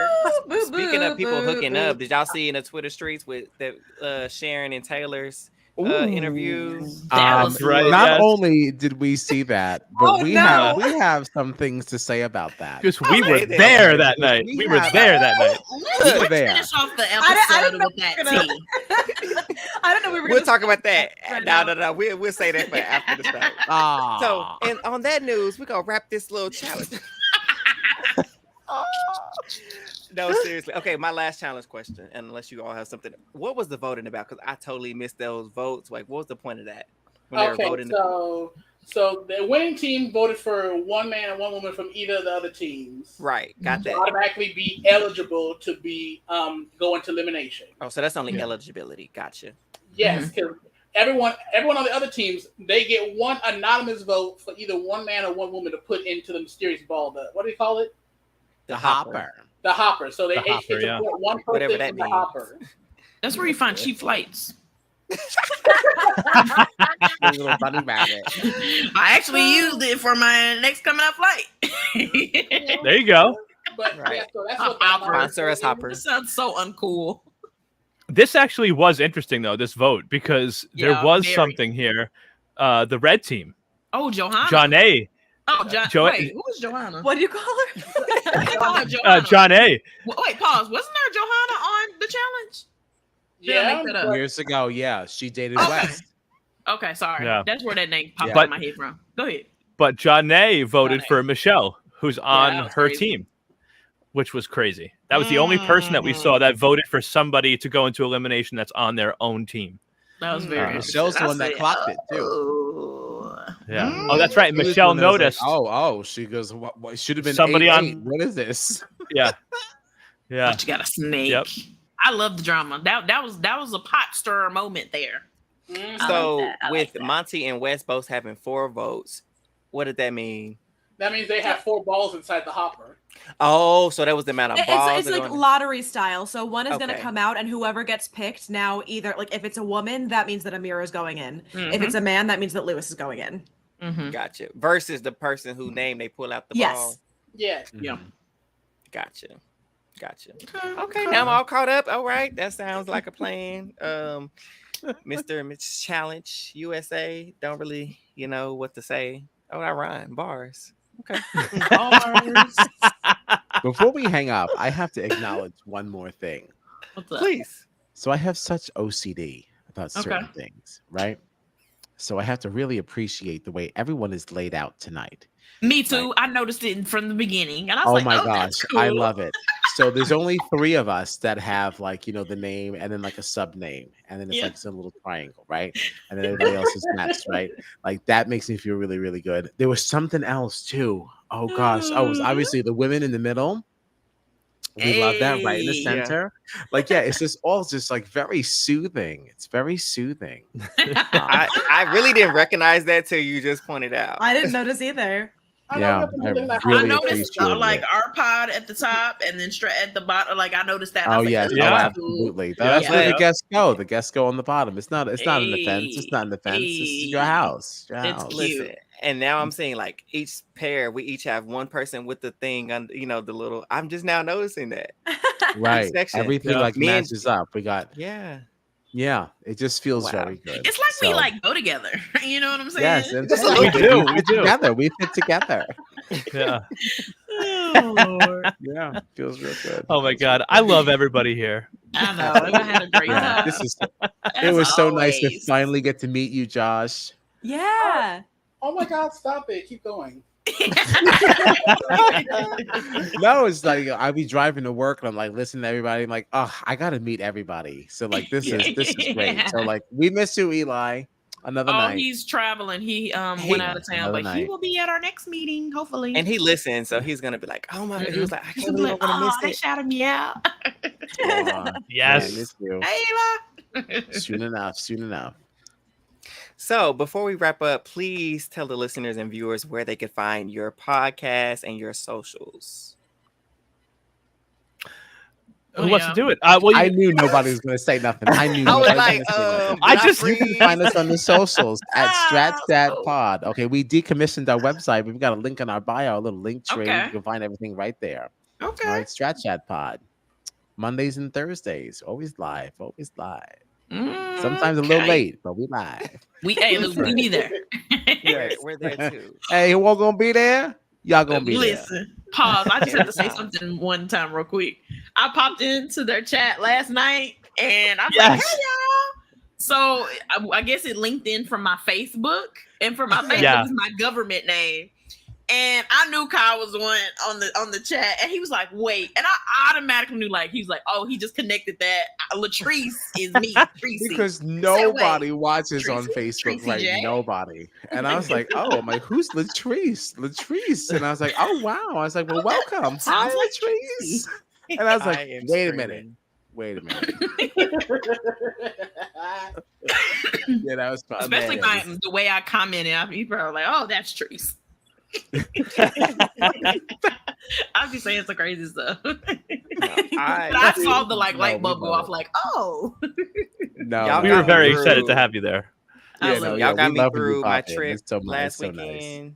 Speaking of people hooking up, did y'all see in the Twitter streets with the Sharon and Taylor's interview? Not only did we see that, but we have some things to say about that. Because we were there that night. We were there that night. Let's finish off the episode with that tea. I don't know. We'll talk about that. No. We'll say that for after the show. So, and on that news, we're gonna wrap this little challenge. No, seriously. Okay, my last challenge question, unless you all have something. What was the voting about? Because I totally missed those votes. Like, what was the point of that? when they were voting? So the winning team voted for one man and one woman from either of the other teams. Right, got that. Automatically be eligible to be go into elimination. Oh, so that's only eligibility. Gotcha. Yes, because everyone on the other teams, they get one anonymous vote for either one man or one woman to put into the mysterious ball. What do you call it? The hopper. The hopper. So they hopper, get to put one person in the hopper. That's where you find cheap flights. Little bunny rabbit. I actually used it for my next coming up flight. There you go. But Right. yeah, so that's what Sponsor us, Hopper. This sounds so uncool. This actually was interesting though, this vote, because there was something here. The red team. Oh, Johanna. John A. Oh, wait, who was Johanna? What do you call her? I call her Johanna. John A. Wait, pause. Wasn't there Johanna on the challenge? Yeah, Years ago, yeah, she dated West. Okay, sorry. Yeah. That's where that name popped Yeah. in my head from. Go ahead. But John A. voted John A. for Michelle, who's on was her crazy. team, which was crazy. That was the only person that we saw that voted for somebody to go into elimination that's on their own team. That was very interesting. Michelle's the one that clocked it too. Yeah. Oh, that's right. She was Michelle the one that was noticed. Like, she goes, what should have been Somebody 8-8. on- What is this? Yeah. Yeah. But you got a snake. Yep. I love the drama. That was a pot stirrer moment there. So I like with that. Monty and West both having 4 votes, what did that mean? That means they have 4 balls inside the hopper. Oh, so that was the amount of balls. It's like lottery style. So one is going to Okay. come out, and whoever gets picked now, either like if it's a woman, that means that Amira is going in. If Mhm. it's a man, that means that Lewis is going in. Mm-hmm. Gotcha. Versus the person whose name they pull out the Yes. ball. Yeah. Yeah. Gotcha. Okay, now I'm all caught up. All right, that sounds like a plan. Mr. and Miss Challenge USA don't really, what to say. Oh, I rhyme bars. Okay. Before we hang up, I have to acknowledge one more thing. What's up? Please. So I have such OCD about certain things, right? So I have to really appreciate the way everyone is laid out tonight. Me too. I noticed it from the beginning, and I was Oh like, my "Oh, gosh, that's cool." I love it. So there's only 3 of us that have the name and then like a sub name, and then it's like some little triangle, right? And then everybody else is matched, right? Like that makes me feel really, really good. There was something else too. Oh gosh, it was obviously the women in the middle. We love that, right in the center. Like, it's just all just like very soothing. It's very soothing. I really didn't recognize that till you just pointed out. I didn't notice either. I I noticed like our pod at the top and then Strat at the bottom. Like I noticed that. Oh I was yes, like, oh, that's absolutely. cool. That's where Yeah. the guests go. The guests go on the bottom. It's not an offense. It's not an offense. This is your house. Your It's house. cute. Listen, and now I'm saying like each pair, we each have one person with the thing on, the little. I'm just now noticing that. Right. Section. Everything Yeah. like Me and- matches up. We got it just feels very good. It's like we So, like go together. You know what I'm saying? yes, and Just a we little do. bit. We fit together. We fit together. Yeah. Oh, Lord. Yeah, feels real good. Oh my God. I love everybody here. I know. I had a great Yeah, time. this is. It As was so nice to always. finally get to meet you, Josh. Yeah. Oh my God! Stop it! Keep going. No, it's like I'll be driving to work and I'm like listening to everybody. I'm like, oh, I gotta meet everybody. So like this is great. So like we miss you, Eli. Another Oh, night. he's traveling. He went out of town, another but he night. will be at our next meeting, hopefully. And he listened, so he's gonna be like, "Oh my!" He was like, "I He'll can't be believe like, I'm gonna "Oh, they miss it." shouted me out. Aw, Yes. man, miss you. Hey, Eli. Soon enough. Soon enough. So before we wrap up, please tell the listeners and viewers where they could find your podcast and your socials. Who wants to do it? I knew nobody was going to say nothing. I knew. I was nobody like, was gonna say nothing. I just- You can find us on the socials at Strat Chat Pod. Okay, we decommissioned our website. We've got a link in our bio, a little link tree. Okay. You can find everything right there. Okay. All right, Strat Chat Pod. Mondays and Thursdays, always live, always live. Sometimes a little Okay. late, but we live. We be there. We're there too. Hey, who all gonna be there? Y'all gonna be Listen, pause. I just have to say something one time real quick. I popped into their chat last night and I was like, Yes. hey y'all. So I guess it linked in from my Facebook, and for my Facebook Yeah. is my government name. And I knew Kyle was the one on the chat, and he was like, "Wait!" And I automatically knew, like, he was like, "Oh, he just connected that. Latrice is me, Tracy." Because nobody said, watches Tracy? on Facebook, Tracy right? J? Nobody. And I was like, "Oh, I'm like, who's Latrice? Latrice?" And I was like, "Oh wow!" I was like, "Well, welcome, hi, like Latrice." And I was like, "Wait a minute." Yeah, that was fun. Especially the way I commented. People are like, "Oh, that's Trace." I'll be saying some crazy stuff. I saw the light bulb go off. Like, oh, no, we were very excited to have you there. Y'all got me through my trip last weekend. Nice.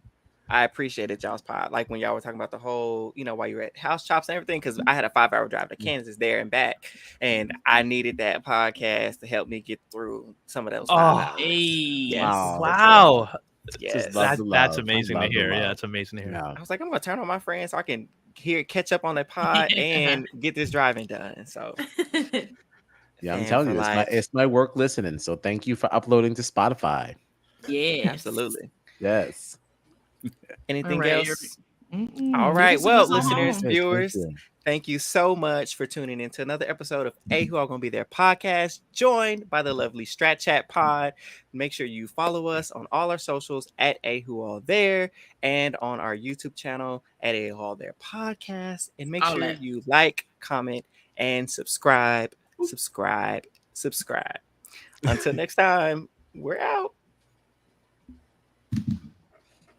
I appreciated y'all's pod. Like when y'all were talking about the whole, while you were at House Chops and everything, because I had a 5-hour drive to Kansas there and back, and I needed that podcast to help me get through some of those 5 hours. Yes. Wow. Yes, that's amazing to hear. Yeah, it's amazing to hear. No. I was like, I'm gonna turn on my friends so I can catch up on the pod and get this driving done. So yeah, I'm telling you, it's my work listening. So thank you for uploading to Spotify. Yeah, absolutely. Yes. Anything else? All right. Well, listeners, viewers, thank you so much for tuning in to another episode of A Who All Gonna Be There podcast, joined by the lovely Strat Chat Pod. Make sure you follow us on all our socials at A Who All There and on our YouTube channel at A Who All There podcast. And make sure you like, comment, and subscribe. Until next time, we're out.